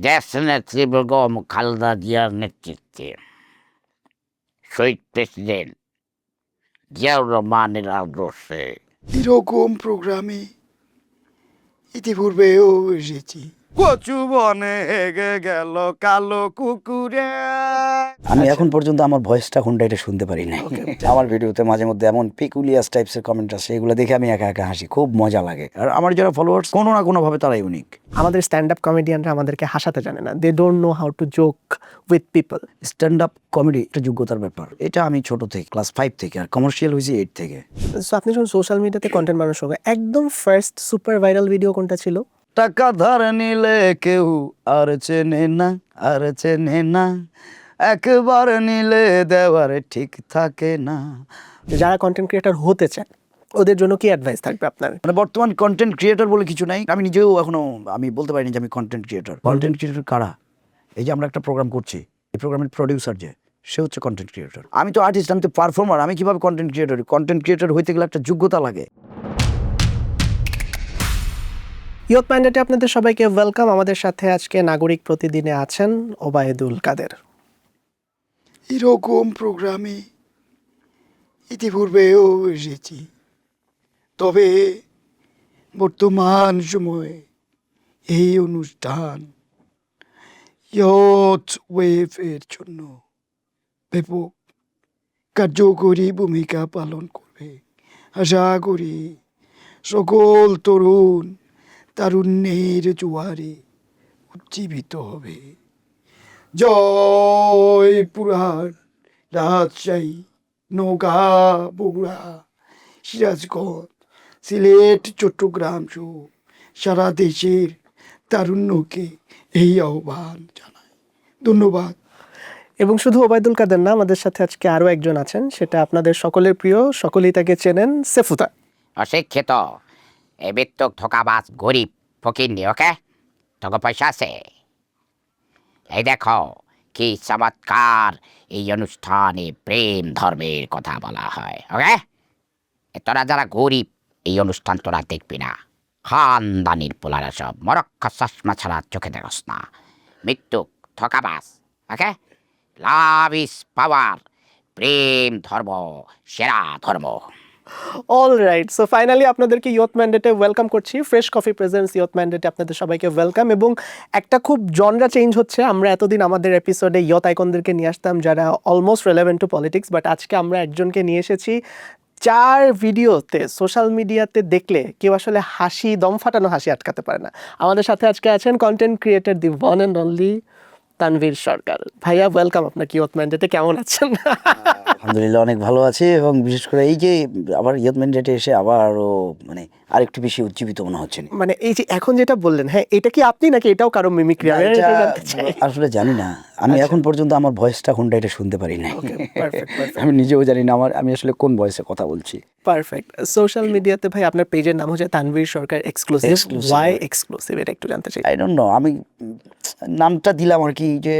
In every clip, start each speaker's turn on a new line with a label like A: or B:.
A: দেশনেত্রী বেগম খালেদা জিয়ার নেতৃত্বে শহীদ প্রেসিডেন্ট জিয়াউর রহমানের আদর্শে
B: এরকম প্রোগ্রামে ইতিপূর্বেও এসেছি।
C: কচু বনে হেগে গেল কালো কুকুরে।
D: আমি এখন পর্যন্ত আমার ভয়েসটা কোনটা এটা শুনতে পারি না। আমার ভিডিওতে মাঝে মধ্যে এমন পিকুলিয়াস টাইপসের কমেন্ট আসে, এগুলো দেখে আমি একা একা হাসি, খুব মজা লাগে। আর আমার যারা ফলোয়ার্স কোনো না কোনোভাবে তারা ইউনিক।
E: আমাদের স্ট্যান্ড আপ কমেডিয়ানরা আমাদেরকে হাসাতে জানে না, they don't know how to joke with people.
D: Stand up comedy একটা যোগ্যতার ব্যাপার, এটা আমি ছোট থেকে ক্লাস 5 থেকে, আর কমার্শিয়াল হয়েছি 8 থেকে।
E: সো আপনি যখন সোশ্যাল মিডিয়াতে কন্টেন্ট বানানোর সঙ্গে একদম ফার্স্ট সুপার ভাইরাল ভিডিও কোনটা ছিল?
D: টাকা ধার নিলে কেউ আর চেনে না, আর চেনে না, একবার নিলে দেওয়ার ঠিক থাকে না।
E: যারা কন্টেন্ট ক্রিয়েটর হতে চায় ওদের জন্য কি অ্যাডভাইস থাকবে আপনার?
D: মানে বর্তমান কন্টেন্ট ক্রিয়েটর বলে কিছু নাই। আমি নিজেও এখনো আমি বলতে পারিনি যে আমি কন্টেন্ট ক্রিয়েটর। কন্টেন্ট ক্রিয়েটর কারা? এই যে আমরা একটা প্রোগ্রাম করছি, এই প্রোগ্রামের প্রডিউসার যে, সে হচ্ছে কন্টেন্ট ক্রিয়েটর। আমি তো আর্টিস্ট, আমি তো পারফর্মার, আমি কিভাবে কন্টেন্ট ক্রিয়েটর? কন্টেন্ট ক্রিয়েটর হইতে গেলে একটা যোগ্যতা লাগে।
E: ইয়ত মাইন্ডেটে আপনাদের সবাইকে ওয়েলকাম। আমাদের সাথে আজকে নাগরিক প্রতিদিনে আছেন ওবায়দুল কাদের।
B: এরকম প্রোগ্রামে ইতিপূর্বেও এসেছি, তবে বর্তমান সময়ে এই অনুষ্ঠান ইয়থ ওয়েভের জন্য ব্যাপক কার্যকরী ভূমিকা পালন করবে। আশা করি সকল তরুণ তারুণ্যের জোয়ারে উজ্জীবিত হবে। জয়পুরহাট, রাজশাহী, নওগাঁ, বগুড়া, সিরাজগঞ্জ, সিলেট, চট্টগ্রাম সহ সারা দেশের তারুণ্যকে এই আহ্বান জানাই। ধন্যবাদ।
E: এবং শুধু ওবায়দুল কাদের না, আমাদের সাথে আজকে আরও একজন আছেন, সেটা আপনাদের সকলের প্রিয়, সকলেই তাকে চেনেন, সেফুতা।
A: অশিক্ষিত এবিত্তক ধোকাবাজ গরিব ফকিরনি, ওকে? তোকে পয়সা আছে? এই দেখো কি চমৎকার এই অনুষ্ঠানে প্রেম ধর্মের কথা বলা হয়, ওকে? তোরা যারা গরিব এই অনুষ্ঠান তোরা দেখবি না। খানদানির পোলারা সব মরক্কা চশমা ছাড়া চোখে দেখস না। মৃত্যুক ধোকাবাজ, ওকে? লাভ ইজ পাওয়ার, প্রেম ধর্ম সেরা ধর্ম।
E: অল রাইট, সো ফাইনালি আপনাদেরকে ইয়থ ম্যান্ডেটে ওয়েলকাম করছি। ফ্রেশ কফি প্রেজেন্টস ইয়থ ম্যান্ডেটে আপনাদের সবাইকে ওয়েলকাম। এবং একটা খুব জনরা চেঞ্জ হচ্ছে। আমরা এতদিন আমাদের এপিসোডে ইয়থ আইকনদেরকে নিয়ে আসতাম যারা almost relevant two politics, but আজকে আমরা একজনকে নিয়ে এসেছি যার ভিডিওতে সোশ্যাল মিডিয়াতে দেখলে কেউ আসলে হাসি, দম ফাটানো হাসি আটকাতে পারে না। আমাদের সাথে আজকে আছেন content creator the one and only Tanvir Sarkar. ভাইয়া ওয়েলকাম আপনাকে ইয়থ ম্যান্ডেটে। কেমন আছেন?
D: আলহামদুলিল্লাহ, অনেক ভালো আছে। এবং বিশেষ করে এই যে আবার ইয়থ ম্যান্ডেটে এসে আবারও মানে আরেকটু বেশি উজ্জীবিত মনে হচ্ছে।
E: মানে এই যে এখন যেটা বললেন, হ্যাঁ এটা কি আপনি নাকি এটাও কারো মিমিক্রি?
D: আসলে জানি না, আমি এখন পর্যন্ত আমার ভয়েসটা কোনটা এটা শুনতে পারি না। আমি নিজেও জানি না আমি আসলে কোন ভয়েসে কথা বলছি।
E: পারফেক্ট। সোশ্যাল মিডিয়াতে ভাই আপনার পেজের নাম হচ্ছে তানভীর সরকার এক্সক্লুসিভ। ওয়াই এক্সক্লুসিভ, এটা একটু জানতে চাই।
D: আই ডোন্ট নো, আমি নামটা দিলাম আর কি, যে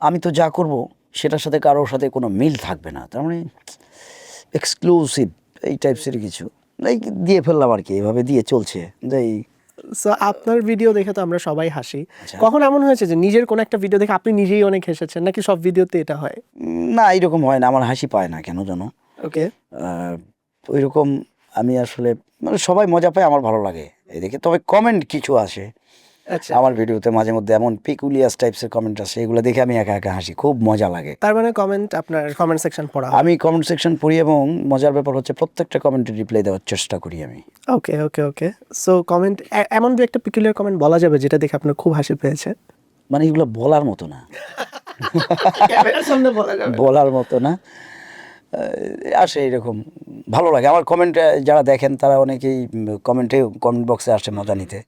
D: আমি তো যা করব সেটার সাথে কারোর সাথে কোনো মিল থাকবে না, তার মানে এক্সক্লুসিভ এই টাইপসের কিছু এই দিয়ে ফেললাম আর কি, এভাবে দিয়ে চলছে। এই
E: সো আপনার ভিডিও দেখে তো আমরা সবাই হাসি। কখন এমন হয়েছে যে নিজের কোনো একটা ভিডিও দেখে আপনি নিজেই অনেক হেসেছেন, নাকি সব ভিডিওতে এটা হয়?
D: না, এইরকম হয় না, আমার হাসি পায় না কেন জানো।
E: ওকে,
D: ওই রকম আমি আসলে মানে সবাই মজা পায়, আমার ভালো লাগে এই দেখে। তবে কমেন্ট কিছু আসে
E: আচ্ছা।
D: আমার ভিডিওতে মাঝে মধ্যে, এমন পিকুলিয়াস টাইপসের কমেন্ট আসে, এগুলো দেখে আমি একা একা হাসি, খুব মজা লাগে।
E: তার মানে কমেন্ট, আপনার কমেন্ট সেকশন পড়া?
D: আমি কমেন্ট সেকশন পড়ি এবং মজার ব্যাপার হচ্ছে প্রত্যেকটা কমেন্টে রিপ্লাই দেওয়ার চেষ্টা করি আমি।
E: ওকে ওকে ওকে। সো কমেন্ট, এমন দু একটা পিকুলিয়ার কমেন্ট বলা যাবে যেটা দেখে আপনার খুব হাসি পেয়েছে?
D: মানে এগুলো বলার মতো না,
E: ক্যামেরার সামনে বলা যাবে?
D: বলার মতো না, আসে এরকম, ভালো লাগে। আমার কমেন্ট যারা দেখেন তারা অনেকেই কমেন্ট বক্সে আসে মজা নিতে।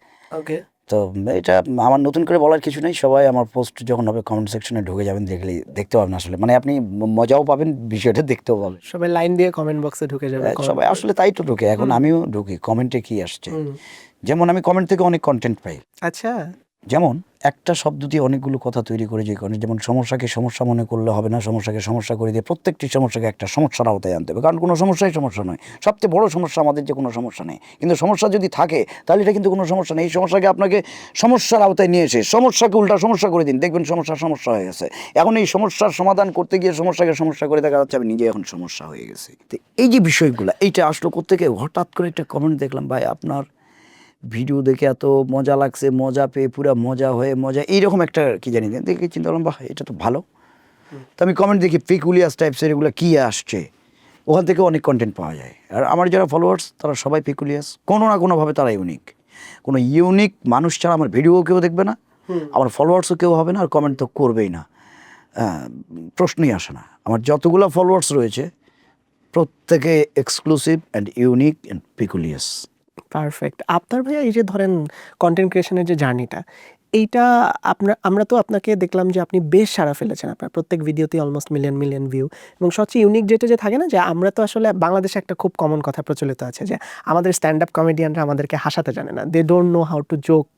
E: ওকে,
D: তো এটা আমার নতুন করে বলার কিছু নেই, সবাই আমার পোস্ট যখন হবে কমেন্ট সেকশনে ঢুকে যাবেন, দেখতে পাবেন আসলে, মানে আপনি মজাও পাবেন, বিষয়টা দেখতেও পাবেন।
E: সবাই লাইন দিয়ে কমেন্ট বক্সে ঢুকে যাবে।
D: সবাই আসলে তাই তো ঢুকে, এখন আমিও ঢুকি কমেন্টে কি আসছে। যেমন আমি কমেন্ট থেকে অনেক কন্টেন্ট পাই।
E: আচ্ছা,
D: যেমন একটা শব্দ দিয়ে অনেকগুলো কথা তৈরি করে যে কারণে, যেমন সমস্যাকে সমস্যা মনে করলে হবে না, সমস্যাকে সমস্যা করে দিয়ে প্রত্যেকটি সমস্যাকে একটা সমস্যার আওতায় আনতে হবে, কারণ কোনো সমস্যাই সমস্যা নয়। সবচেয়ে বড় সমস্যা আমাদের যে কোনো সমস্যা নেই, কিন্তু সমস্যা যদি থাকে তাহলে এটা কিন্তু কোনো সমস্যা নেই। এই সমস্যাকে আপনাকে সমস্যার আওতায় নিয়ে এসে সমস্যাকে উল্টা সমস্যা করে দিন, দেখবেন সমস্যা হয়ে গেছে। এখন এই সমস্যার সমাধান করতে গিয়ে সমস্যাকে সমস্যা করে দেখা যাচ্ছে আমি নিজে এখন সমস্যা হয়ে গেছি। তো এই যে বিষয়গুলো, এইটা আসলো কোত্থেকে? হঠাৎ করে একটা কমেন্ট দেখলাম, ভাই আপনার ভিডিও দেখে এত মজা লাগছে, মজা পেয়ে পুরো মজা হয়ে মজা, এইরকম একটা কি জানি দেখে চিন্তা করলাম, বাহ এটা তো ভালো। তো আমি কমেন্ট দেখি পিকুলিয়াস টাইপসের, এগুলো কী আসছে, ওখান থেকে অনেক কন্টেন্ট পাওয়া যায়। আর আমার যারা ফলোয়ার্স তারা সবাই পিকুলিয়াস, কোনো না কোনোভাবে তারা ইউনিক। কোনো ইউনিক মানুষ ছাড়া আমার ভিডিও কেউ দেখবে না, আমার ফলোয়ার্সও কেউ হবে না, আর কমেন্ট তো করবেই না, প্রশ্নই আসে না। আমার যতগুলো ফলোয়ার্স রয়েছে প্রত্যেকে exclusive and unique and peculiar.
E: Perfect. আপনার ভাইয়া এই যে ধরেন কন্টেন্ট ক্রিয়েশনের যে জার্নিটা, এইটা আমরা তো আপনাকে দেখলাম যে আপনি বেশ সাড়া ফেলেছেন, আপনার প্রত্যেক ভিডিওতেই অলমোস্ট মিলিয়ন ভিউ। এবং সবচেয়ে ইউনিক যেটা যে থাকে না, যে আমরা তো আসলে বাংলাদেশে একটা খুব কমন কথা প্রচলিত আছে যে আমাদের স্ট্যান্ড আপ কমেডিয়ানরা আমাদেরকে হাসাতে জানে না, they don't know how to joke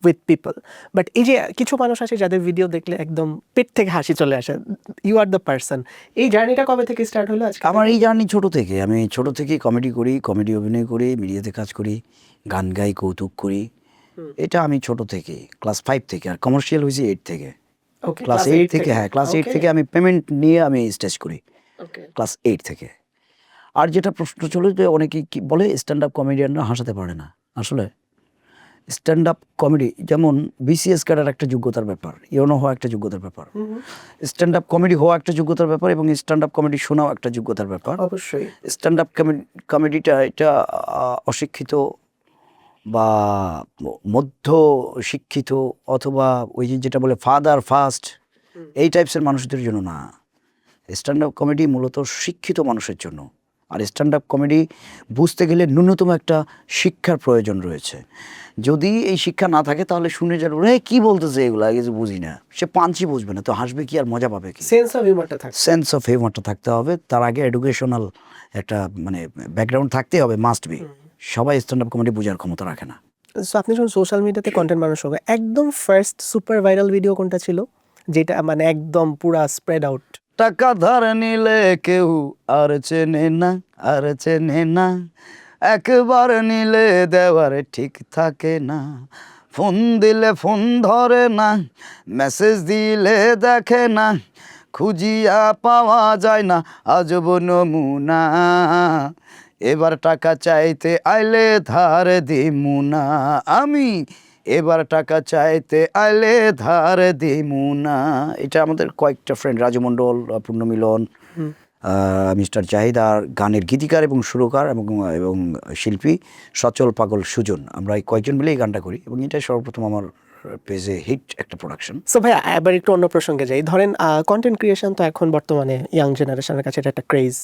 E: with people. But এই যে কিছু মানুষ আছে যাদের ভিডিও দেখলে একদম পেট থেকে হাসি চলে আসে, ইউ আর দ্য পার্সন। এই জার্নিটা কবে থেকে স্টার্ট হলো আজকে?
D: আমার এই জার্নি ছোটো থেকে, আমি ছোটো থেকেই কমেডি করি, কমেডি অভিনয় করি, মিডিয়াতে কাজ করি, গান গাই, কৌতুক করি। এটা আমি ছোটো থেকে, ক্লাস 5 থেকে। আর কমার্শিয়াল হয়েছে 8 থেকে।
E: Okay,
D: ক্লাস 8 থেকে, হ্যাঁ ক্লাস 8 থেকে আমি পেমেন্ট নিয়ে আমি স্টেজ করি, ক্লাস 8 থেকে। আর যেটা প্রশ্ন চলে যে অনেকেই কি বলে স্ট্যান্ড আপ কমেডিয়ানরা হাসাতে পারে না, আসলে স্ট্যান্ড আপ কমেডি যেমন বিসিএস ক্যাডার একটা যোগ্যতার ব্যাপার, ইউনো হওয়া একটা যোগ্যতার ব্যাপার, স্ট্যান্ড আপ কমেডি হওয়া একটা যোগ্যতার ব্যাপার, এবং স্ট্যান্ড আপ কমেডি শোনাও একটা যোগ্যতার ব্যাপার।
E: অবশ্যই।
D: স্ট্যান্ড আপ কমেডিটা এটা অশিক্ষিত বা মধ্য শিক্ষিত অথবা ওই যে যেটা বলে ফাদার ফার্স্ট, এই টাইপসের মানুষদের জন্য না। স্ট্যান্ড আপ কমেডি মূলত শিক্ষিত মানুষের জন্য। আর স্ট্যান্ড আপ কমেডি বুঝতে গেলে ন্যূনতম একটা শিক্ষার প্রয়োজন রয়েছে। যদি এই শিক্ষা না থাকে তাহলে শুনে যাবে কী বলতেছে এগুলো, কিছু বুঝি না, সে পাঞ্চই বুঝবে না, তো হাসবে কি আর মজা পাবে কি?
E: সেন্স অফ হিউমারটা থাকে।
D: সেন্স অফ হিউমারটা থাকতে হবে, তার আগে এডুকেশনাল একটা মানে ব্যাকগ্রাউন্ড থাকতেই হবে, মাস্ট বি। সবাই স্ট্যান্ড আপ কমেডি বোঝার ক্ষমতা রাখে না।
E: সো আপনি যখন সোশ্যাল মিডিয়াতে কন্টেন্ট বানানোর সময় একদম ফার্স্ট সুপার ভাইরাল ভিডিও কোনটা ছিল, যেটা মানে একদম পুরা স্প্রেড আউট?
D: টাকা ধার নিলে কেউ আর চেনে না, আর চেনে না, একবার নিলে দেওয়ার ঠিক থাকে না, ফোন দিলে ফোন ধরে না, মেসেজ দিলে দেখে না, খুঁজিয়া পাওয়া যায় না আজব নমুনা, এবার টাকা চাইতে আইলে ধার দিমু না আমি, এবার টাকা চাইতে আইলে ধার দিমু না। এটা আমাদের কয়েকটা ফ্রেন্ড, রাজু মণ্ডল, পূর্ণমিলন, মিস্টার জাহিদ, আর গানের গীতিকার এবং সুরকার এবং শিল্পী সচল পাগল সুজন, আমরা এই কয়েকজন মিলে এই গানটা করি, এবং এটাই সর্বপ্রথম আমার পেজে হিট একটা প্রোডাকশন।
E: সো ভাইয়া এবার একটু অন্য প্রসঙ্গে যাই। ধরেন কন্টেন্ট ক্রিয়েশন তো এখন বর্তমানে ইয়াং জেনারেশনের কাছে এটা একটা ক্রেজ,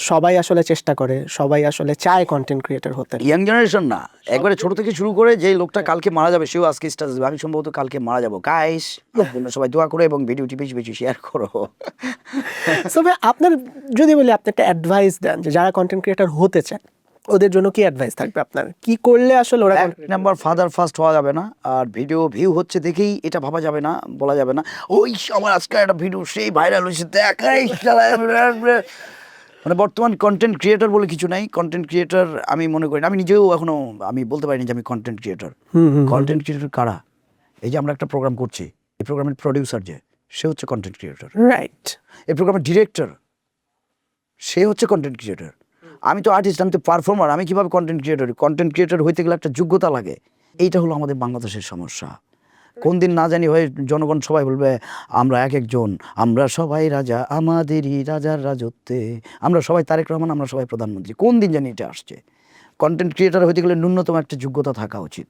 E: সবাই আসলে চেষ্টা করে, সবাই আসলে চায় কন্টেন্ট ক্রিয়েটর হতে।
D: ইয়াং জেনারেশন না, একবারে ছোট থেকে শুরু করে, যেই লোকটা কালকে মারা যাবে সেও আজকে স্ট্যাটাস দেবে আমি সম্ভবত কালকে মারা যাবো, গাইস সবাই দোয়া করো এবং ভিডিওটি বেশি বেশি শেয়ার করো।
E: সো ভাই আপনার যদি বলি, আপনি একটা অ্যাডভাইস দেন যে যারা কন্টেন্ট ক্রিয়েটর হতে চায় ওদের জন্য কি অ্যাডভাইস থাকবে আপনার? কি করলে আসলে ওরা
D: নাম্বার ফাদার ফার্স্ট হওয়া যাবে না, আর ভিডিও ভিউ হচ্ছে দেখেই এটা ভাবা যাবে না, বলা যাবে না ওই আমার আজকে একটা ভিডিও সেই ভাইরাল হয়েছে দেখাই, মানে বর্তমান কন্টেন্ট ক্রিয়েটর বলে কিছু নাই। কন্টেন্ট ক্রিয়েটর আমি মনে করি না, আমি নিজেও এখনো আমি বলতে পারিনি যে আমি কন্টেন্ট ক্রিয়েটর। কন্টেন্ট ক্রিয়েটর কারা? এই যে আমরা একটা প্রোগ্রাম করছি, এই প্রোগ্রামের প্রডিউসার যে, সে হচ্ছে কন্টেন্ট ক্রিয়েটর।
E: রাইট।
D: এই প্রোগ্রামের ডিরেক্টর, সে হচ্ছে কন্টেন্ট ক্রিয়েটর। আমি তো আর্টিস্ট, আমি তো পারফর্মার, আমি কীভাবে কন্টেন্ট ক্রিয়েটর? কন্টেন্ট ক্রিয়েটর হইতে গেলে একটা যোগ্যতা লাগে। এইটা হলো আমাদের বাংলাদেশের সমস্যা। কোন দিন না জানি হয়ে জনগণ সবাই বলবে আমরা এক একজন, আমরা সবাই রাজা, আমাদেরই রাজার রাজত্বে, আমরা সবাই তারেক রহমান, আমরা সবাই প্রধানমন্ত্রী। কোন দিন জানি এটা আসছে? কন্টেন্ট ক্রিয়েটর হইতে গেলে ন্যূনতম একটা যোগ্যতা থাকা উচিত।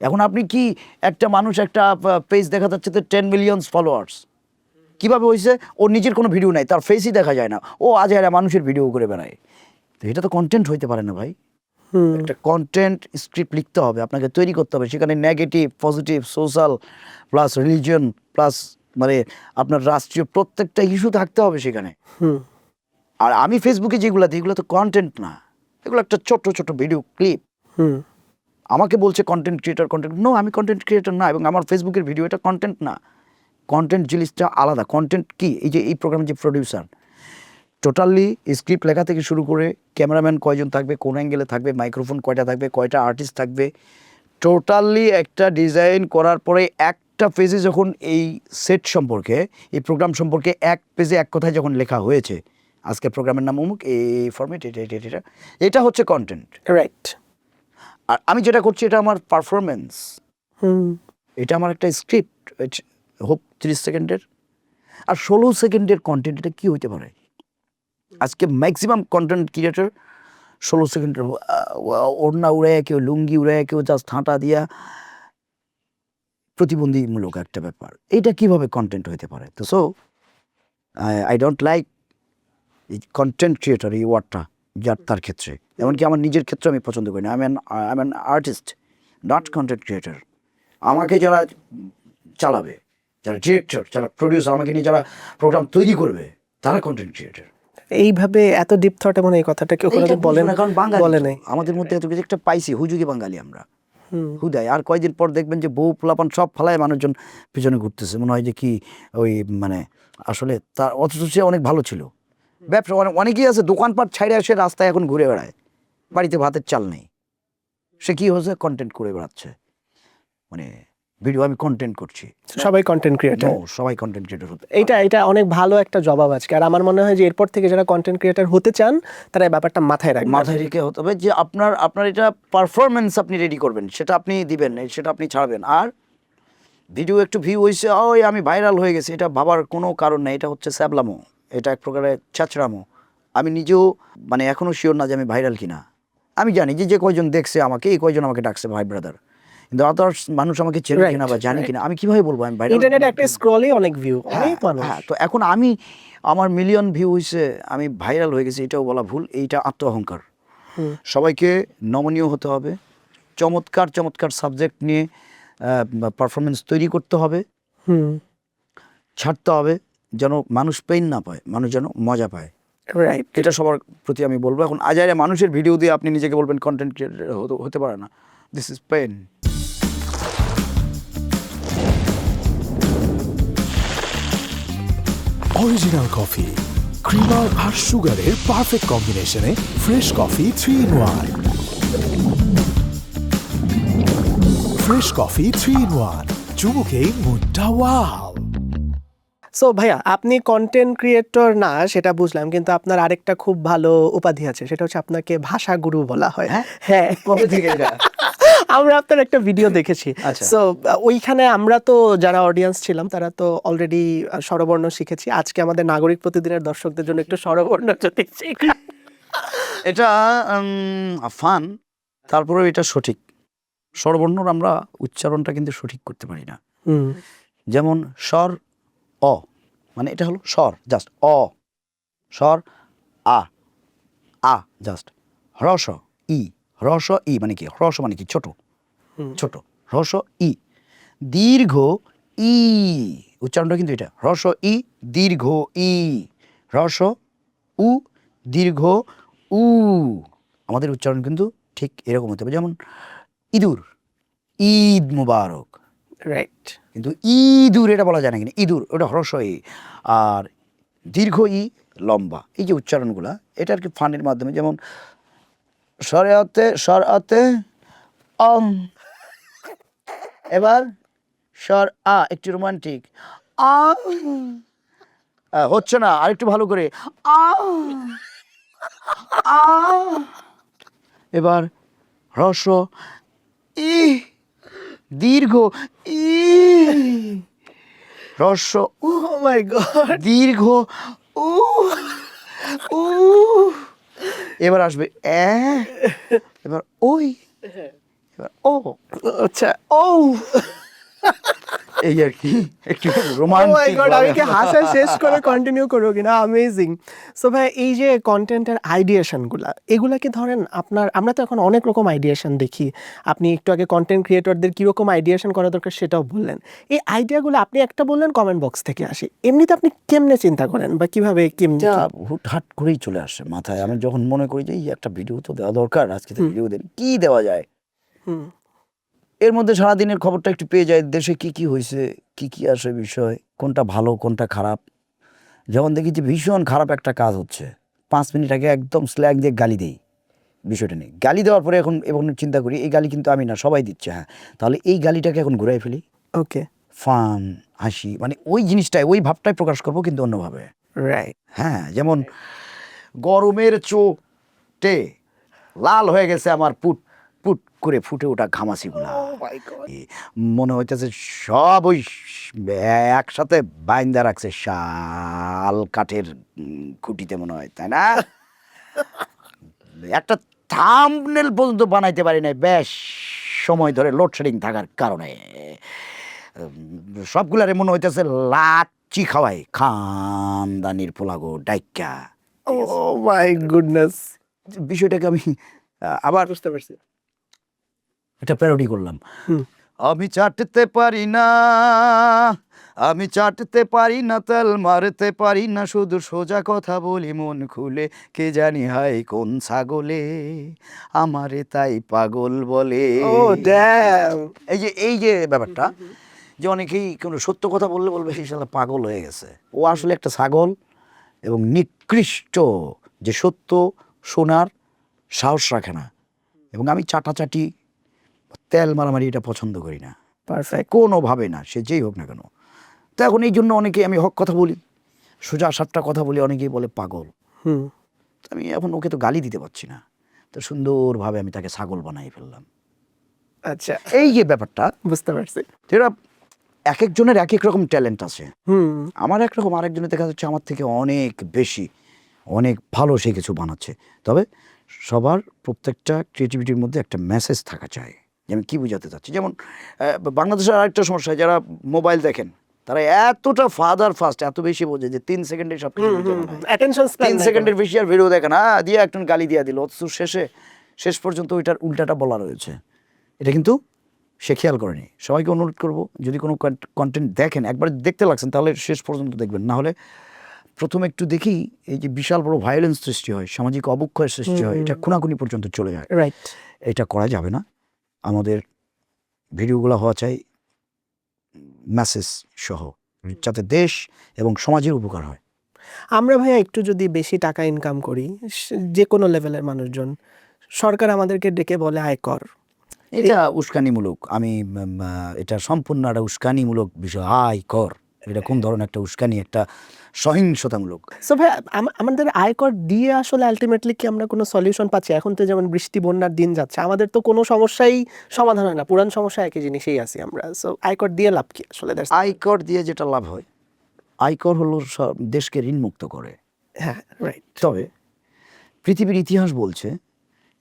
D: এখন আপনি কি একটা মানুষ একটা পেজ দেখা যাচ্ছে তো 10 মিলিয়ন ফলোয়ার্স, কীভাবে হয়েছে? ওর নিজের কোনো ভিডিও নাই, তার ফেসই দেখা যায় না, ও আজ এরা মানুষের ভিডিও করে বেড়ায়। তো এটা তো কন্টেন্ট হইতে পারে না ভাই। একটা কন্টেন্ট স্ক্রিপ্ট লিখতে হবে, আপনাকে তৈরি করতে হবে, সেখানে negative, positive, social plus religion plus মানে আপনার রাষ্ট্রীয় প্রত্যেকটা ইস্যু থাকতে হবে সেখানে। আর আমি ফেসবুকে যেগুলো দিই এগুলো তো কন্টেন্ট না, এগুলো একটা ছোট ছোট ভিডিও ক্লিপ। আমাকে বলছে কন্টেন্ট ক্রিয়েটর, আমি কন্টেন্ট ক্রিয়েটর না, এবং আমার ফেসবুকের ভিডিও এটা কন্টেন্ট না। কন্টেন্ট জিনিসটা আলাদা। কন্টেন্ট কি, এই যে এই প্রোগ্রামের যে প্রডিউসার, টোটালি স্ক্রিপ্ট লেখা থেকে শুরু করে ক্যামেরাম্যান কয়জন থাকবে, কোন অ্যাঙ্গেলে থাকবে, মাইক্রোফোন কয়টা থাকবে, কয়টা আর্টিস্ট থাকবে, টোটালি একটা ডিজাইন করার পরে একটা পেজে যখন এই সেট সম্পর্কে, এই প্রোগ্রাম সম্পর্কে এক পেজে এক কথায় যখন লেখা হয়েছে, আজকের প্রোগ্রামের নাম অমুক, এই ফরম্যাট, এটা হচ্ছে কন্টেন্ট।
E: রাইট।
D: আর আমি যেটা করছি এটা আমার পারফরমেন্স, এটা আমার একটা স্ক্রিপ্ট, হোক 30 সেকেন্ডের আর 16 সেকেন্ডের কন্টেন্ট। এটা কী হইতে পারে? আজকে ম্যাক্সিমাম কন্টেন্ট ক্রিয়েটর 16 সেকেন্ডের ওড়না উড়াইয়া, কেউ লুঙ্গি উড়াইয়া, কেউ জাস্ট হাঁটা দিয়া, প্রতিবন্ধীমূলক একটা ব্যাপার। এটা কিভাবে কন্টেন্ট হইতে পারে? তো সো আই ডোন্ট লাইক এই কন্টেন্ট ক্রিয়েটর এই ওয়ার্ডটা, যার তার ক্ষেত্রে, এমনকি আমার নিজের ক্ষেত্রে আমি পছন্দ করি না। I am artist, not content creator. আমাকে যারা চালাবে, যারা ডিরেক্টর, যারা প্রডিউসার, আমাকে নিয়ে যারা প্রোগ্রাম তৈরি করবে, তারা কন্টেন্ট ক্রিয়েটর।
E: এইভাবে এত ডিপ থটে মানে এই কথাটা কেউ কোনোদিন বলেন?
D: কারণ বাঙালি
E: বলে নাই।
D: আমাদের মধ্যে এত কিছু একটা পাইছি, হুজুগে বাঙালি আমরা, হুদায়। আর কয়েকদিন পর দেখবেন যে বউ পোলাপান সব ফালায় মানুষজন পিছনে ঘুরতেছে, মনে হয় যে কি ওই মানে আসলে তার, অথচ সে অনেক ভালো ছিল। ব্যবসা অনেকেই আছে দোকানপাট ছাইড়ে এসে রাস্তায় এখন ঘুরে বেড়ায়, বাড়িতে ভাতের চাল নেই। সে কি হয়েছে? কন্টেন্ট করে বেড়াচ্ছে, মানে ভিডিও আমি কন্টেন্ট করছি।
E: সবাই কন্টেন্ট ক্রিয়েটর,
D: সবাই কন্টেন্ট ক্রিয়েটর হতে।
E: এটা অনেক ভালো একটা জবাব আজকে। আর আমার মনে হয় যে এরপর থেকে যারা কন্টেন্ট ক্রিয়েটর হতে চান তারা এই ব্যাপারটা মাথায় রাখবেন।
D: মাথায় রেখে হতে হবে যে আপনার এটা পারফরমেন্স আপনি রেডি করবেন, সেটা আপনি দিবেন, সেটা আপনি ছাড়বেন। আর ভিডিও একটু ভিউ হয়েছে, ওই আমি ভাইরাল হয়ে গেছে, এটা ভাবার কোনো কারণ নেই। এটা হচ্ছে স্যাবলামো, এটা এক প্রকারের ছ্যাঁচড়ামো। আমি নিজেও মানে এখনও শিওর না যে আমি ভাইরাল কিনা। আমি জানি যে কয়জন দেখছে আমাকে, এই কয়জন আমাকে ডাকছে ভাই ব্রাদার, কিন্তু আদার্স মানুষ আমাকে চেনে কিনা বা জানি কিনা আমি কিভাবে বলবো আমি ভাইরাল?
E: ইন্টারনেটে একটা স্ক্রলে অনেক ভিউ, অনেক মানুষ।
D: হ্যাঁ, তো এখন আমার মিলিয়ন ভিউ হয়েছে, আমি ভাইরাল হয়ে গেছি, এটাও বলা ভুল। এইটা আত্ম অহংকার। সবাইকে নমনীয় হতে হবে, চমৎকার চমৎকার সাবজেক্ট নিয়ে পারফরমেন্স তৈরি করতে হবে, ছাড়তে হবে, যেন মানুষ পেইন না পায়, মানুষ যেন মজা পায়।
E: রাইট।
D: এটা সবার প্রতি আমি বলবো। এখন আজাইরা মানুষের ভিডিও দিয়ে আপনি নিজেকে বলবেন কন্টেন্ট ক্রিয়েটর, হতে পারে না। This is pain.
F: Original coffee, creamer আর সুগারের পারফেক্ট কম্বিনেশনে fresh coffee 3-in-1। Fresh coffee 3-in-1, চুমুকেই মুডটা ওয়াও।
E: সো ভাইয়া, আপনি কন্টেন্ট ক্রিয়েটর না সেটা বুঝলাম, কিন্তু আপনার আরেকটা খুব ভালো উপাধি আছে, সেটা হচ্ছে আপনাকে ভাষা গুরু বলা হয়। হ্যাঁ,
D: কবে থেকে এটা?
E: আমরা আপনার একটা ভিডিও দেখেছি।
D: আচ্ছা।
E: সো ওইখানে আমরা তো যারা অডিয়েন্স ছিলাম তারা তো অলরেডি স্বরবর্ণ শিখেছি। আজকে আমাদের নাগরিক প্রতিদিনের দর্শকদের জন্য একটু স্বরবর্ণ যদি শেখান।
D: এটা ফান, তারপরেও এটা সঠিক। স্বরবর্ণর আমরা উচ্চারণটা কিন্তু সঠিক করতে পারি না। যেমন স্বর অ, মানে এটা হলো স্বর, জাস্ট অ। স্বর আ জাস্ট। হ্রস্ব ই, হ্রস্ব ই মানে কি? হ্রস্ব মানে কি? ছোট ছোট। হ্রস্ব ই, দীর্ঘ ই, উচ্চারণটা কিন্তু এটা। হ্রস্ব ই, দীর্ঘ ই, হ্রস্ব উ, দীর্ঘ উ। আমাদের উচ্চারণ কিন্তু ঠিক এরকম হতে হবে। যেমন ইঁদুর, ঈদ মুবারক।
E: রাইট।
D: কিন্তু ইঁদুর এটা বলা যায় না, কিন্তু ইঁদুর ওটা হ্রস্ব ই, আর দীর্ঘ ই, লম্বা। এই যে উচ্চারণগুলা, এটা আর কি ফানের মাধ্যমে। যেমন সরাতে এবার স্বর আ, একটু রোমান্টিক আ, হচ্ছে না, আরেকটু ভালো করে আ। এবার হ্রস্ব ই, দীর্ঘ ই, হ্রস্ব উ,
E: ও মাই গড।
D: দীর্ঘ উ, উ। এবার আসবে এ, এবার ওই, এবার ও।
E: আচ্ছা।
D: ও, এই আর কি একটু
E: Oh my
D: রোমান্টিক।
E: God, আমি কি হাসা শেষ করে কন্টিনিউ করবো কিনা? অ্যামেজিং। সো ভাই, এই যে কন্টেন্টের আইডিয়েশনগুলা, এগুলা কি ধরেন আপনার, আমরা তো এখন অনেক রকম আইডিয়েশন দেখি। আপনি একটু আগে কন্টেন্ট ক্রিয়েটরদের কীরকম আইডিয়েশন করা দরকার সেটাও বললেন। এই আইডিয়াগুলো আপনি একটা বললেন কমেন্ট বক্স থেকে আসে, এমনিতে আপনি কেমনে চিন্তা করেন বা কীভাবে
D: এটা হুটহাট করেই চলে আসে মাথায়। আমি যখন মনে করি যে এই একটা ভিডিও তো দেওয়া দরকার, আজকে তো ভিডিও দেন, কী দেওয়া যায়,
E: হুম।
D: এর মধ্যে সারাদিনের খবরটা একটু পেয়ে যায়, দেশে কি কি হয়েছে, কি কি আসে বিষয়, কোনটা ভালো কোনটা খারাপ। যেমন দেখি যে ভীষণ খারাপ একটা কাজ হচ্ছে, 5 মিনিট আগে একদম স্ল্যাং দিয়ে গালি দেই, বিষয়টা নেই, গালি দেওয়ার পরে এখন চিন্তা করি এই গালি কিন্তু আমি না, সবাই দিচ্ছে, হ্যাঁ তাহলে এই গালিটাকে এখন ঘুরাই ফেলি,
E: ওকে,
D: ফান হাসি, মানে ওই জিনিসটাই ওই ভাবটাই প্রকাশ করবো কিন্তু অন্যভাবে।
E: রাইট।
D: হ্যাঁ, যেমন গরমের চোটে লাল হয়ে গেছে আমার পুট পুট করে ফুটে ওঠা ঘামাচিগুলা, মনে হইতেছে সব ওই একসাথে বাইন্দা রাখছে শাল কাঠের খুঁটিতে, মনে হয়, তাই না? একটা থাম্বনেল পর্যন্ত বানাইতে পারি নাই বেশ সময় ধরে লোডশেডিং থাকার কারণে। সবগুলারে মনে হইতেছে লাচ্ছি খাওয়াই খানদানির পোলাগো ডাইকা।
E: ও মাই গুডনেস,
D: বিষয়টাকে আমি আবার
E: বুঝতে পারছি।
D: একটা প্যারোডি করলাম।
E: হুম।
D: আমি চাটতে পারি না, আমি চাটতে পারি না, তেল মারতে পারি না, শুধু সোজা কথা বলি মন খুলে, কে জানি হয় কোন ছাগলে আমারে তাই পাগল বলে।
E: ও ড্যাম।
D: এই যে ব্যাপারটা, যে অনেকেই কোনো সত্য কথা বললে বলবে সেই শালা পাগল হয়ে গেছে, ও আসলে একটা ছাগল এবং নিকৃষ্ট, যে সত্য শোনার সাহস রাখে না। এবং আমি চাটাচাটি তেল মারামারি এটা পছন্দ করি না,
E: পারফেক্ট।
D: কোনোভাবে না, সে যেই হোক না কেন। তো এখন এই জন্য অনেকেই, আমি হক কথা বলি, সোজা সাপটা কথা বলি, অনেকেই বলে পাগল।
E: হুম।
D: তো আমি এখন ওকে তো গালি দিতে পারছি না, তো সুন্দরভাবে আমি তাকে ছাগল বানাই ফেললাম।
E: আচ্ছা,
D: এই যে ব্যাপারটা,
E: বুঝতে পারছি।
D: সেটা এক একজনের এক এক রকম ট্যালেন্ট আছে।
E: হুম।
D: আমার একরকম, আরেকজনের দেখা যাচ্ছে আমার থেকে অনেক বেশি, অনেক ভালো সে কিছু বানাচ্ছে। তবে সবার প্রত্যেকটা ক্রিয়েটিভিটির মধ্যে একটা মেসেজ থাকা চাই, যে আমি কী বোঝাতে চাচ্ছি। যেমন বাংলাদেশের আরেকটা সমস্যা, যারা মোবাইল দেখেন তারা এতটা ফাস্ট, এত বেশি বোঝে যে 3 সেকেন্ডে সব কিছু বুঝে ফেলায়।
E: অ্যাটেনশন স্প্যান
D: 3 সেকেন্ডের বেশি আর ভিডিও দেখে না, দিয়ে একজন গালি দিয়ে দিল, অথচ শেষ পর্যন্ত ওইটার উল্টাটা বলা রয়েছে। এটা কিন্তু সে খেয়াল করেনি। সবাইকে অনুরোধ করব, যদি কোনো কন্টেন্ট দেখেন, একবার দেখতে লাগছেন তাহলে শেষ পর্যন্ত দেখবেন, না হলে প্রথমে একটু দেখি এই যে বিশাল বড় ভায়োলেন্স সৃষ্টি হয়, সামাজিক অবক্ষয়ের সৃষ্টি হয়, এটা খুনাখুনি পর্যন্ত চলে যায়।
E: রাইট।
D: এটা করা যাবে না। আমাদের ভিডিওগুলো হওয়া চাই মেসেজ সহ, যাতে দেশ এবং সমাজের উপকার হয়।
E: আমরা ভাইয়া একটু যদি বেশি টাকা ইনকাম করি, যে কোনো লেভেলের মানুষজন, সরকার আমাদেরকে ডেকে বলে আয়কর।
D: এটা উস্কানিমূলক, আমি এটা সম্পূর্ণ একটা উস্কানিমূলক বিষয়। আয়কর, এটা কোন ধরনের একটা উস্কানি, একটা সহিংসতামূলক।
E: সো ভাই, আমাদের আয়কর দিয়ে আসলে আলটিমেটলি কি আমরা কোনো সলিউশন পাচ্ছি? এখন তো যেমন বৃষ্টি বন্যার দিন যাচ্ছে, আমাদের তো কোনো সমস্যাই সমাধান হয় না, পুরান সমস্যা একই জিনিসেই আছি আমরা। সো আয়কর দিয়ে লাভ কি আসলে?
D: আয়কর দিয়ে যেটা লাভ হয়, আয়কর হলো দেশকে ঋণমুক্ত করে।
E: হ্যাঁ, রাইট।
D: তবে পৃথিবীর ইতিহাস বলছে,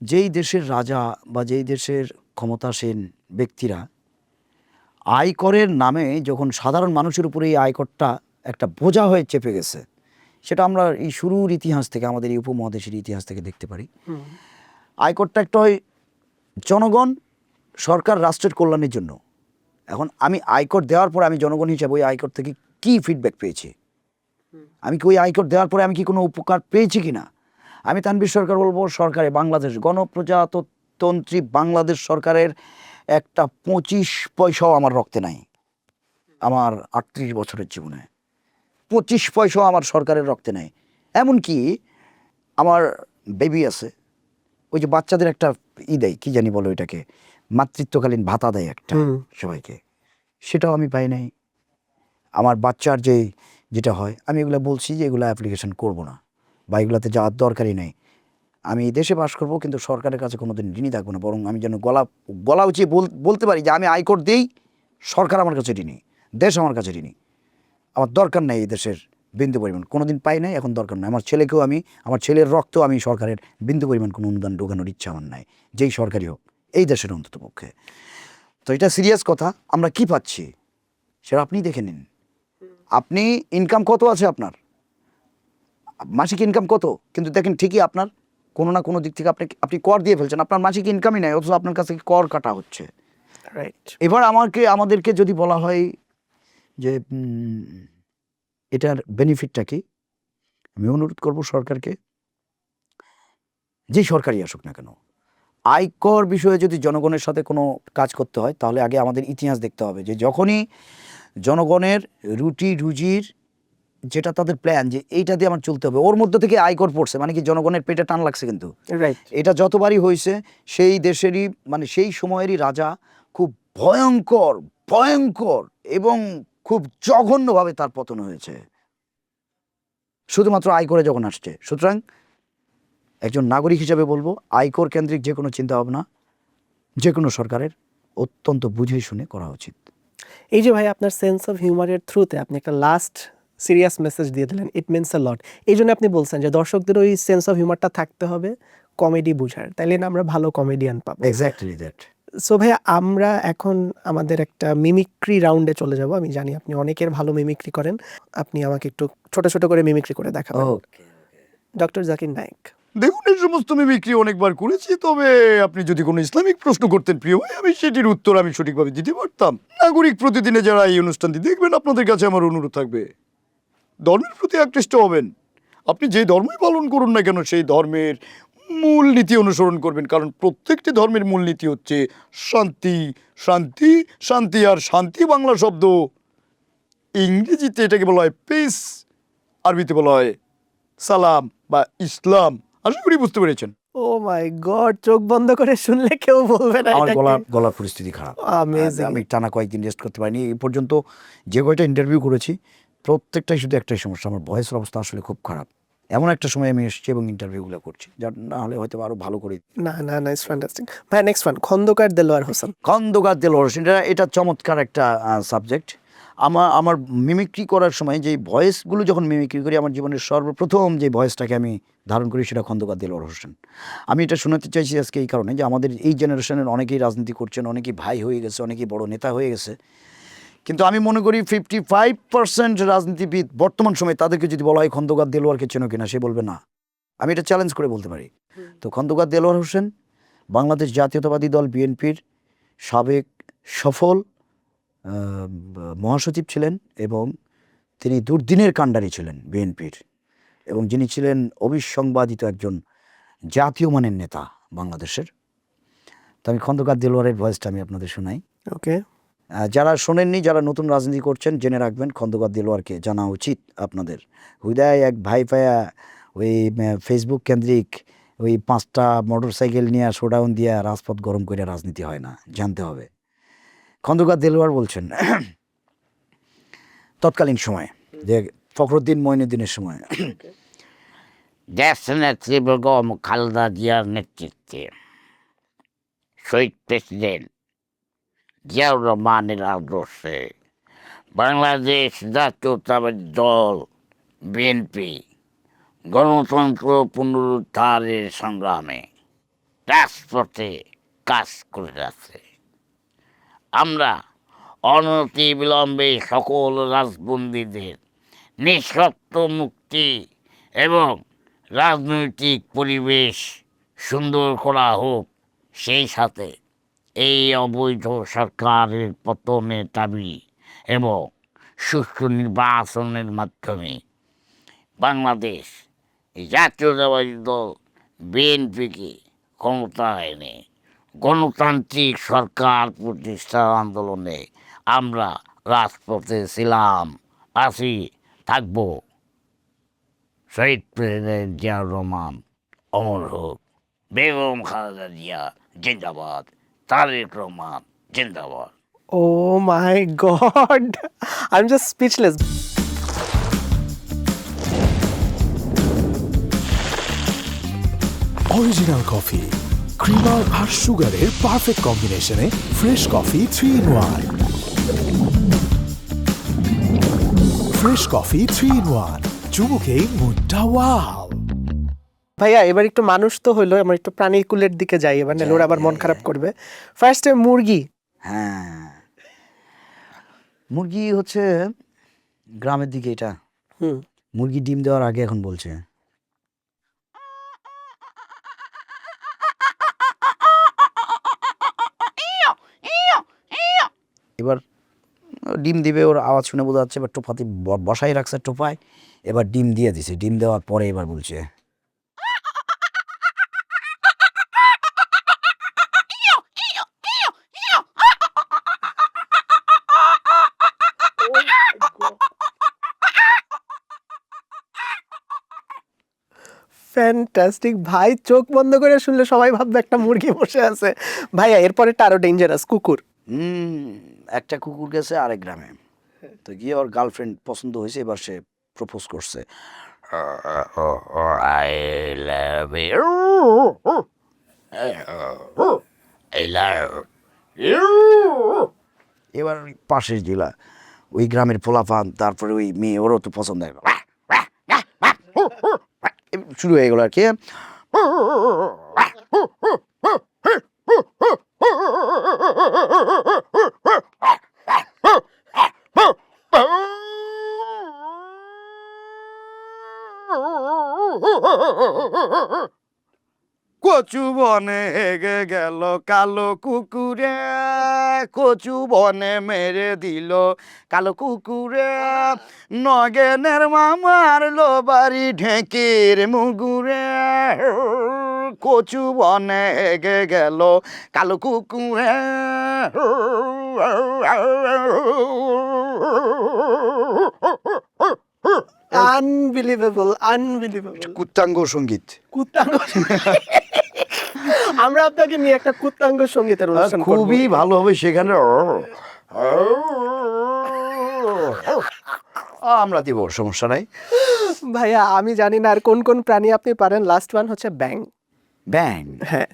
D: যেই দেশের রাজা বা যেই দেশের ক্ষমতাসীন ব্যক্তিরা আয়করের নামে যখন সাধারণ মানুষের উপরে এই আয়করটা একটা বোঝা হয়ে চেপে গেছে, সেটা আমরা এই শুরুর ইতিহাস থেকে, আমাদের এই উপমহাদেশের ইতিহাস থেকে দেখতে পারি। আয়করটা একটা হয় জনগণ, সরকার, রাষ্ট্রের কল্যাণের জন্য। এখন আমি আয়কর দেওয়ার পর আমি জনগণ হিসাবে ওই আয়কর থেকে কী ফিডব্যাক পেয়েছি, আমি কি ওই আয়কর দেওয়ার পরে আমি কি কোনো উপকার পেয়েছি কি না? আমি তানভীর সরকার বলবো, সরকারে বাংলাদেশ গণপ্রজাতন্ত্রী বাংলাদেশ সরকারের একটা 25 পয়সাও আমার রক্তে নাই। আমার 38 বছরের জীবনে 25 পয়সাও আমার সরকারের রক্তে নাই। এমনকি আমার বেবি আছে, ওই যে বাচ্চাদের একটা দেয়, কি জানি বলো এটাকে, মাতৃত্বকালীন ভাতা দেয় একটা সবাইকে, সেটাও আমি পাই নাই। আমার বাচ্চার যেটা হয়, আমি এগুলো বলছি যে এগুলো অ্যাপ্লিকেশন করব না, বা এগুলোতে যাওয়ার দরকারই নেই। আমি দেশে বাস করব, কিন্তু সরকারের কাছে কোনোদিন ঋণী থাকবো না, বরং আমি যেন গলা উচিয়ে বলতে পারি যে আমি আয়কর দিই, সরকার আমার কাছে ঋণী, দেশ আমার কাছে ঋণী, আমার দরকার নেই এই দেশের বিন্দু পরিমাণ, কোনোদিন পাই নাই, এখন দরকার নাই। আমার ছেলেকেও আমি, আমার ছেলের রক্ত আমি সরকারের বিন্দু পরিমাণ কোনো অনুদান ঢোকানোর ইচ্ছা আমার নাই, যেই সরকারই হোক, এই দেশের অন্তত পক্ষে। তো এটা সিরিয়াস কথা। আমরা কি পাচ্ছি সেটা আপনি দেখে নিন। আপনি ইনকাম কত আছে আপনার, মাসিক ইনকাম কত, কিন্তু দেখেন ঠিকই আপনার কোনো না কোনো দিক থেকে আপনি কর দিয়ে ফেলছেন, আপনার মাসিক ইনকামই নাই, অথচ আপনার কাছ থেকে কর কাটা হচ্ছে।
E: রাইট।
D: এবার আমাদেরকে যদি বলা হয় যে এটার বেনিফিটটা কি, আমি অনুরোধ করব সরকারকে, যেই সরকারই আসুক না কেন, আয়কর বিষয়ে যদি জনগণের সাথে কোনো কাজ করতে হয় তাহলে আগে আমাদের ইতিহাস দেখতে হবে, যে যখনই জনগণের রুটি রুজির যেটা তাদের প্ল্যান যে এইটা দিয়ে আমার চলতে হবে, ওর মধ্যে থেকে আয়কর পড়ছে, মানে কি জনগণের পেটে টান লাগছে। কিন্তু
E: রাইট।
D: এটা যতবারই হয়েছে সেই দেশেরই মানে সেই সময়েরই রাজা খুব ভয়ঙ্কর ভয়ঙ্কর এবং খুব জঘন্যভাবে তার পতন হয়েছে শুধুমাত্র আয়করে যখন আসছে। সুতরাং একজন নাগরিক হিসেবে বলবো আয়কর কেন্দ্রিক যে কোনো চিন্তাভাবনা যে কোনো সরকারের অত্যন্ত বুঝে শুনে করা উচিত।
E: এই যে ভাই আপনার সেন্স অফ হিউমারের থ্রুতে আপনি একটা লাস্ট সিরিয়াস মেসেজ দিয়ে দিলেন, ইট মিনস আ লট। এই জন্য আপনি বলছেন যে দর্শকদের ওই সেন্স অফ হিউমারটা থাকতে হবে কমেডি বুঝার, তাইলে না আমরা ভালো কমেডিয়ান পাবো।
D: Exactly that.
E: সো ভাইয়া আমরা এখন আমাদের একটা মিমিক্রি রাউন্ডে চলে যাব। আমি জানি আপনি অনেকের ভালো মিমিক্রি করেন, আপনি আমাকে একটু ছোট ছোট করে মিমিক্রি করে দেখাবেন।
D: ওকে।
E: ডক্টর জাকির নায়েক।
B: দেখুন, এই সমস্ত মিমিক্রি অনেকবার করেছি, তবে আপনি যদি কোনো ইসলামিক প্রশ্ন করতেন প্রিয় ভাই, আমি সেটির উত্তর আমি সঠিকভাবে দিতে পারতাম। নাগরিক প্রতিদিনে যারা এই অনুষ্ঠানটি দেখবেন, আপনাদের কাছে আমার অনুরোধ থাকবে ধর্মের প্রতি আকৃষ্ট হবেন। আপনি যে ধর্মই পালন করুন না কেন সেই ধর্মের মূল নীতি অনুসরণ করবেন, কারণ প্রত্যেকটি ধর্মের মূল নীতি হচ্ছে শান্তি শান্তি শান্তি। আর শান্তি বাংলা শব্দ, ইংরেজিতে এটাকে বলা হয় পিস, আরবিতে বলা হয় সালাম বা ইসলাম। আশা করি বুঝতে পেরেছেন।
E: ও মাই গড, চোখ বন্ধ করে শুনলে কেউ বলবে না
D: আমার
E: এটা কি?
D: গলার পরিস্থিতি খারাপ।
E: Amazing.
D: আমি টানা কয়েকদিন রেস্ট করতে পারিনি। এই পর্যন্ত যে কয়টা ইন্টারভিউ করেছি প্রত্যেকটাই শুধু একটাই সমস্যা, আমার ভয়েসের অবস্থা আসলে খুব খারাপ। এমন একটা সময় আমি এসেছি এবং ইন্টারভিউগুলো করছি, যার না হলে হয়তো আরো ভালো করে।
E: না না না, ইটস ফ্যান্টাস্টিক। ভাই নেক্সট ওয়ান, খন্দকার দেলোয়ার হোসেন।
D: খন্দকার দেলোয়ার হোসেন, এটা চমৎকার একটা সাবজেক্ট। আমার মিমিক্রি করার সময় যে ভয়েসগুলো যখন মিমিক্রি করি, আমার জীবনের সর্বপ্রথম যে ভয়েসটাকে আমি ধারণ করি সেটা খন্দকার দেলোয়ার হোসেন। আমি এটা শোনাতে চাইছি আজকে এই কারণে যে আমাদের এই জেনারেশনের অনেকেই রাজনীতি করছেন, অনেকেই ভাই হয়ে গেছে, অনেকেই বড় নেতা হয়ে গেছে, কিন্তু আমি মনে করি 55% রাজনীতিবিদ বর্তমান সময়ে তাদেরকে যদি বলা হয় খন্দকার দেলোয়ারকে চেনো কিনা, সে বলবে না। আমি এটা চ্যালেঞ্জ করে বলতে পারি। তো খন্দকার দেলোয়ার হোসেন বাংলাদেশ জাতীয়তাবাদী দল বিএনপির সাবেক সফল মহাসচিব ছিলেন এবং তিনি দুর্দিনের কাণ্ডারি ছিলেন বিএনপির, এবং যিনি ছিলেন অবিসংবাদিত একজন জাতীয় মানের নেতা বাংলাদেশের। তো আমি খন্দকার দেলোয়ারের ভয়েসটা আমি আপনাদের শোনাই।
E: ওকে।
D: যারা শোনেননি, যারা নতুন রাজনীতি করছেন, জেনে রাখবেন খন্দকার দেলোয়ারকে জানা উচিত আপনাদের। হুদায় এক ভাই পায়া ওই ফেসবুক কেন্দ্রিক ওই 5টা মোটরসাইকেল নিয়ে শোডাউন দিয়ে রাজপথ গরম করে রাজনীতি হয় না, জানতে হবে। খন্দকার দেলোয়ার বলছেন তৎকালীন সময়, যে ফখরুদ্দিন মঈনুদ্দিনের সময়,
A: দেশ নেত্রী বেগম খালেদা জিয়ার নেতৃত্বে শহীদ প্রেসিডেন্ট জিয়াউর রহমানের আদর্শে বাংলাদেশ জাতীয়তাবাদী দল বিএনপি গণতন্ত্র পুনরুদ্ধারের সংগ্রামে রাজপথে কাজ করে যাচ্ছে। আমরা অনতি বিলম্বে সকল রাজবন্দীদের নিঃশর্ত মুক্তি এবং রাজনৈতিক পরিবেশ সুন্দর করা হোক, সেই সাথে এই অবৈধ সরকারের পতনের দাবি এবং সুষ্ঠু নির্বাচনের মাধ্যমে বাংলাদেশ জাতীয়তাবাদী দল বিএনপিকে ক্ষমতায় এনে গণতান্ত্রিক সরকার প্রতিষ্ঠার আন্দোলনে আমরা রাজপথে ছিলাম, আছি, থাকব। শহীদ প্রেসিডেন্ট জিয়াউর রহমান অমর হোক, বেগম খালেদা জিয়া জিন্দাবাদ, তারেক রহমান জিন্দাবাদ।
E: Oh my God, I am just speechless.
F: Original coffee, creamer আর সুগারের পারফেক্ট কম্বিনেশনে fresh coffee 3-in-1। Fresh coffee 3-in-1, চুমুকেই মুডটা ওয়াও।
E: ভাইয়া এবার একটু মানুষ তো হইলো, আমার একটু প্রাণীর কুলের দিকে যাই এবার, না ওরা আবার মন খারাপ করবে। ফার্স্টে মুরগি।
D: হ্যাঁ, মুরগি হচ্ছে গ্রামের দিকে, এটা মুরগি ডিম দেওয়ার আগে এখন বলছে এবার ডিম দিবে, ওর আওয়াজ শুনে বোঝা যাচ্ছে এবার টোপাতে বসাই রাখছে টোপায়, এবার ডিম দিয়ে দিছে। ডিম দেওয়ার পরে এবার বলছে
E: ফ্যান্টাস্টিক ভাই, চোখ বন্ধ করে শুনলে সবাই ভাববে একটা মুরগি বসে আছে। ভাইয়া এরপরেটা আরো ডেঞ্জারাস, কুকুর।
D: একটা কুকুর গেছে আরেক গ্রামে, তো গিয়ে ওর গার্লফ্রেন্ড পছন্দ হয়েছে, এবার সে প্রপোজ করছে।
A: I love you. I love you.
D: এবার ওই পাশের জেলা, ওই গ্রামের পোলাপান, তারপরে ওই মেয়ে, ওরও তো পছন্দ হয়, শুরু হয়ে গেল আর কি।
C: কচু বনে হেগে গেল কালো কুকুরে, কচু বনে মেরে দিল কালো কুকুরে, নগেনের মামার লো বাড়ি ঢেকির মুগুরে, কচু বনে হেগে গেল কালো কুকুরে।
E: Unbelievable, unbelievable.
D: কুত্তাঙ্গ সঙ্গীত।
E: কুত্তাঙ্গ আমরা আপনাকে নিয়ে একটা কুত্তাঙ্গ সঙ্গীতের অনুষ্ঠান করব।
D: খুবই ভালো হবে সেখানে। আমরা দিব, সমস্যা নাই।
E: ভাইয়া আমি জানি না আর কোন কোন প্রাণী আপনি পারেন, লাস্ট ওয়ান হচ্ছে ব্যাং।
D: ব্যাং,
E: হ্যাঁ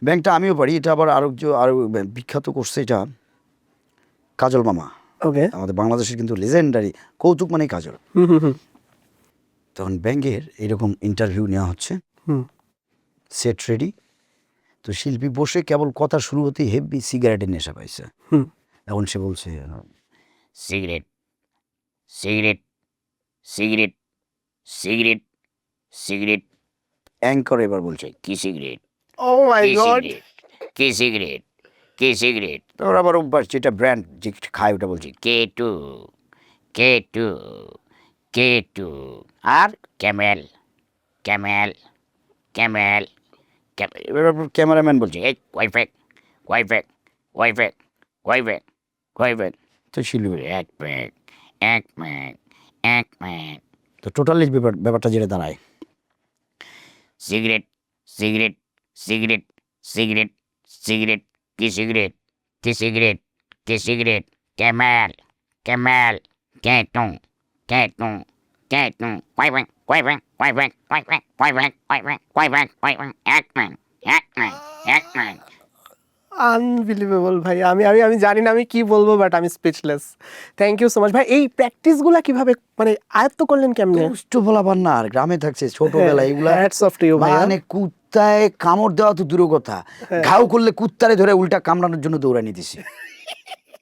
D: ব্যাংটা আমিও পারি। এটা আবার আরো বিখ্যাত করছে এটা কাজল মামা।
E: ওকে।
D: আমাদের বাংলাদেশের কিন্তু লেজেন্ডারি, কৌতুক মানে কাজল। তখন ব্যাংকের এরকম ইন্টারভিউ নেওয়া হচ্ছে, সেট রেডি, তো শিল্পী বসে কেবল কথা শুরু হতেই হেভি সিগারেটের নেশা পাইছে। এখন সে বলছে
A: Cigarette. Cigarette. Cigarette. Cigarette. Cigarette.
D: Anchor এবার বলছে
A: কি সিগারেট?
E: ও মাই
A: কি
E: গড।
A: সিগারেট? কি সিগারেট? কি সিগারেট?
D: তোর আবার অভ্যাস, যেটা ব্র্যান্ড যে খায় ওটা বলছি।
A: K2. K2. K2. আর ক্যামেল। ক্যামেল। ক্যামেল।
D: এবার ক্যামেরাম্যান বলছে
A: এই ওয়াইফেক। ওয়াইফেক। ওয়াইফেক। ওয়াইফেক। ওয়াইফেক।
D: তো শিল্পী বলে,
A: এক মিনিট। এক মিনিট। এক মিনিট।
D: তো টোটালি ব্যাপারটা যেটা দাঁড়ায়,
A: cigarette. Cigarette. Cigarette. Cigarette. Cigarette. কি সিগারেট? কি সিগারেট? কি সিগারেট? ক্যামেল। ক্যামেল। ক্যাটুং। ক্যাটুং। ক্যাটুং। ওয়াইফেক। ওয়াইফেক। ওয়াইফেক। ওয়াইফেক। ওয়াইফেক। ওয়াইফেক। ওয়াইফেক। ওয়াইফেক। এক মিনিট। এক মিনিট। এক মিনিট।
E: আনবিলিভেবল ভাই, আমি আমি আমি জানি না আমি কি বলবো, বাট আমি speechless. Thank you so much ভাই। এই প্র্যাকটিসগুলো কিভাবে মানে আয়ত্ত করলেন কেমনে?
D: দুষ্ট বলাবার না, আর গ্রামে থাকছে ছোটবেলায় এগুলা,
E: হ্যাটস অফ টু ইউ ভাই।
D: মানে কুত্তায় কামড় দেওয়া তো দূর কথা, ঘাও করলে কুত্তারে ধরে উল্টা কামড়ানোর জন্য দৌড়ানি দিছি,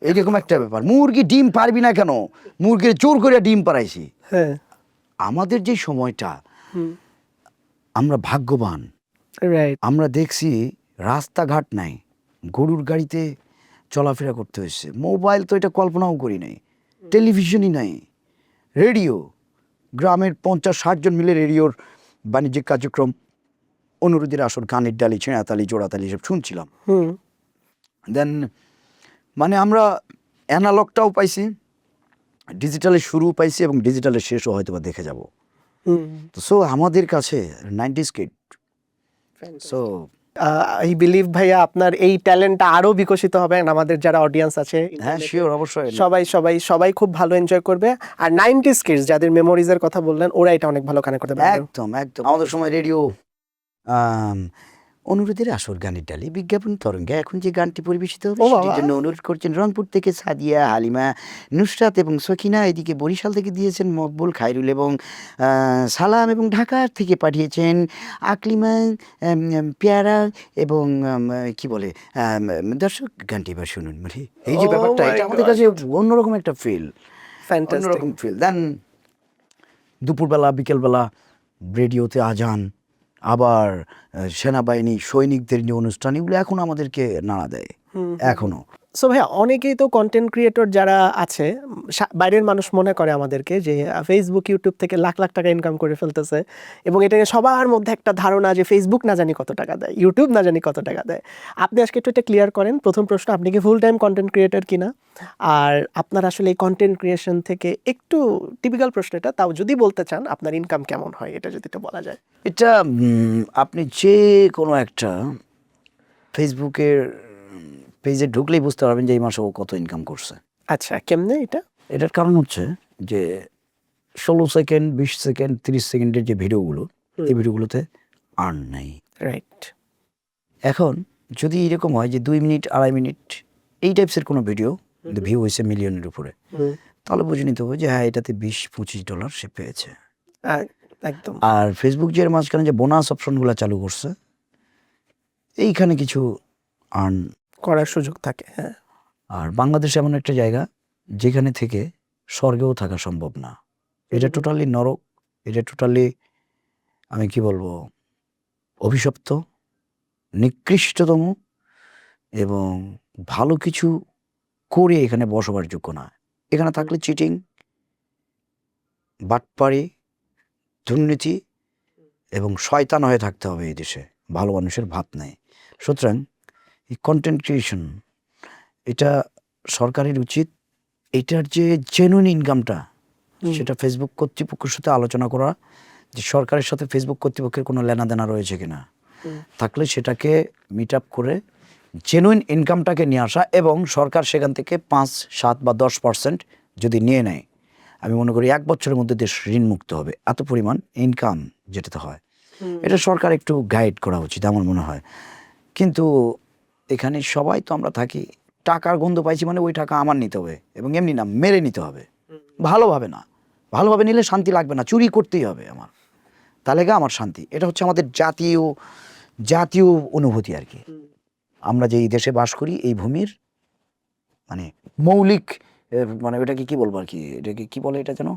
D: এইরকম একটা ব্যাপার। মুরগি ডিম পারবি না কেন, মুরগির জোর করে ডিম পারাইছি।
E: হ্যাঁ
D: আমাদের যে সময়টা, আমরা ভাগ্যবান।
E: রাইট।
D: আমরা দেখছি রাস্তাঘাট নাই, গরুর গাড়িতে চলাফেরা করতে হয়েছে, মোবাইল তো এটা কল্পনাও করি নাই, টেলিভিশনই নাই, রেডিও, গ্রামের 50-60 জন মিলে রেডিওর বাণিজ্যিক কার্যক্রম, অনুরোধের আসর, গানের ডালি, ছেঁড়াতালি, জোড়াতালি সব শুনছিলাম। দেন মানে আমরা অ্যানালগটাও পাইছি, ডিজিটালের শুরু পাইছি, এবং ডিজিটালের শেষও হয়তো বা দেখে যাব। তো সো আমাদের কাছে 90s kid. So
E: I believe ভাইয়া আপনার এই ট্যালেন্টটা আরো বিকশিত হবে, and আমাদের যারা অডিয়েন্স আছে
D: হ্যাঁ শিওর, অবশ্যই
E: সবাই সবাই সবাই খুব ভালো এনজয় করবে। আর 90s কিডস যাদের মেমোরিজের কথা বললেন, ওরা এটা অনেক ভালো কানেক্ট করতে পারবে।
D: একদম একদম। আমাদের সময় রেডিও অনুরোধের আসর, গানের ডালি, বিজ্ঞাপন তরঙ্গে এখন যে গানটি পরিবেশিত হবে
E: ও বাবা।
D: সেটির জন্য অনুরোধ করছেন রংপুর থেকে সাদিয়া, হালিমা, নুসরাত এবং সকিনা, এদিকে বরিশাল থেকে দিয়েছেন মকবুল, খায়রুল এবং সালাম, এবং ঢাকার থেকে পাঠিয়েছেন আকলিমা, পেয়ারা এবং কি বলে, দর্শক গানটি এবার শুনুন। মানে এই যে
E: Oh
D: ব্যাপারটা,
E: my
D: এটা আমাদের
E: God.
D: কাছে অন্যরকম একটা ফিল,
E: ফ্যান্টাস্টিক।
D: অন্যরকম ফিল। দেন দুপুরবেলা বিকেলবেলা রেডিওতে আজান, আবার সেনাবাহিনী সৈনিকদের যে অনুষ্ঠান, এগুলো এখন আমাদেরকে নাড়া দেয় এখনো।
E: সো ভাইয়া অনেকেই তো কন্টেন্ট ক্রিয়েটর যারা আছে বাইরের মানুষ মনে করে আমাদেরকে যে ফেসবুক ইউটিউব থেকে লাখ লাখ টাকা ইনকাম করে ফেলতেছে, এবং এটা নিয়ে সবার মধ্যে একটা ধারণা যে ফেসবুক না জানি কত টাকা দেয়, ইউটিউব না জানি কত টাকা দেয়। আপনি আজকে একটু এটা ক্লিয়ার করেন। প্রথম প্রশ্ন, আপনি কি ফুল টাইম কন্টেন্ট ক্রিয়েটর কিনা, আর আপনার আসলে এই কন্টেন্ট ক্রিয়েশন থেকে একটু টিপিক্যাল প্রশ্ন এটা, তাও যদি বলতে চান আপনার ইনকাম কেমন হয় এটা যদি একটু বলা যায়।
D: এটা আপনি যে কোনো একটা ফেসবুকের পেজে ঢুকলেই বুঝতে পারবেন যে এই মাসে ও কত ইনকাম করছে।
E: আচ্ছা, কেমনে এটা?
D: এটার কারণ হচ্ছে যে 16 সেকেন্ড, 20 সেকেন্ড, 30 সেকেন্ডের যে ভিডিওগুলো, এই ভিডিওগুলোতে আর্ন নেই।
E: রাইট।
D: এখন যদি এরকম হয় যে 2 মিনিট, 2.5 মিনিট এই টাইপসের কোনো ভিডিও কিন্তু ভিউ হয়েছে মিলিয়নের উপরে, তাহলে বুঝে নিতে হবে যে হ্যাঁ এটাতে $20-25 সে পেয়েছে।
E: একদম।
D: আর ফেসবুক যে এর মাঝখানে যে বোনাস অপশনগুলো চালু করছে, এইখানে কিছু আর্ন
E: করার সুযোগ থাকে। হ্যাঁ।
D: আর বাংলাদেশ এমন একটা জায়গা যেখানে থেকে স্বর্গেও থাকা সম্ভব না। এটা টোটালি নরক, এটা টোটালি আমি কি বলবো অভিশপ্ত, নিকৃষ্টতম, এবং ভালো কিছু করে এখানে বসবার যোগ্য না। এখানে থাকলে চিটিং, বাটপাড়ি, দুর্নীতি এবং শয়তান হয়ে থাকতে হবে এই দেশে। ভালো মানুষের ভাত নেই। সুতরাং এই কন্টেন্ট ক্রিয়েশন এটা সরকারের উচিত এটার যে জেনুইন ইনকামটা সেটা ফেসবুক কর্তৃপক্ষের সাথে আলোচনা করা, যে সরকারের সাথে ফেসবুক কর্তৃপক্ষের কোনো লেনাদেনা রয়েছে কিনা, থাকলে সেটাকে মিট আপ করে জেনুইন ইনকামটাকে নিয়ে আসা, এবং সরকার সেখান থেকে 5, 7 বা 10% যদি নিয়ে নেয়, আমি মনে করি 1 বছরের মধ্যে দেশ ঋণমুক্ত হবে। এত পরিমাণ ইনকাম যেটাতে হয়, এটা সরকার একটু গাইড করা উচিত আমার মনে হয়। কিন্তু এখানে সবাই তো আমরা থাকি, টাকার গন্ধ পাইছি মানে ওই টাকা আমার নিতে হবে, এবং এমনি না, মেরে নিতে হবে, ভালোভাবে না। ভালোভাবে নিলে শান্তি লাগবে না, চুরি করতেই হবে আমার, তাহলে আমার শান্তি। এটা হচ্ছে আমাদের জাতীয় অনুভূতি আর কি। আমরা যে এই দেশে বাস করি, এই ভূমির মানে মৌলিক মানে ওটাকে কি বলবো আর কি, এটাকে কি বলে, এটা যেন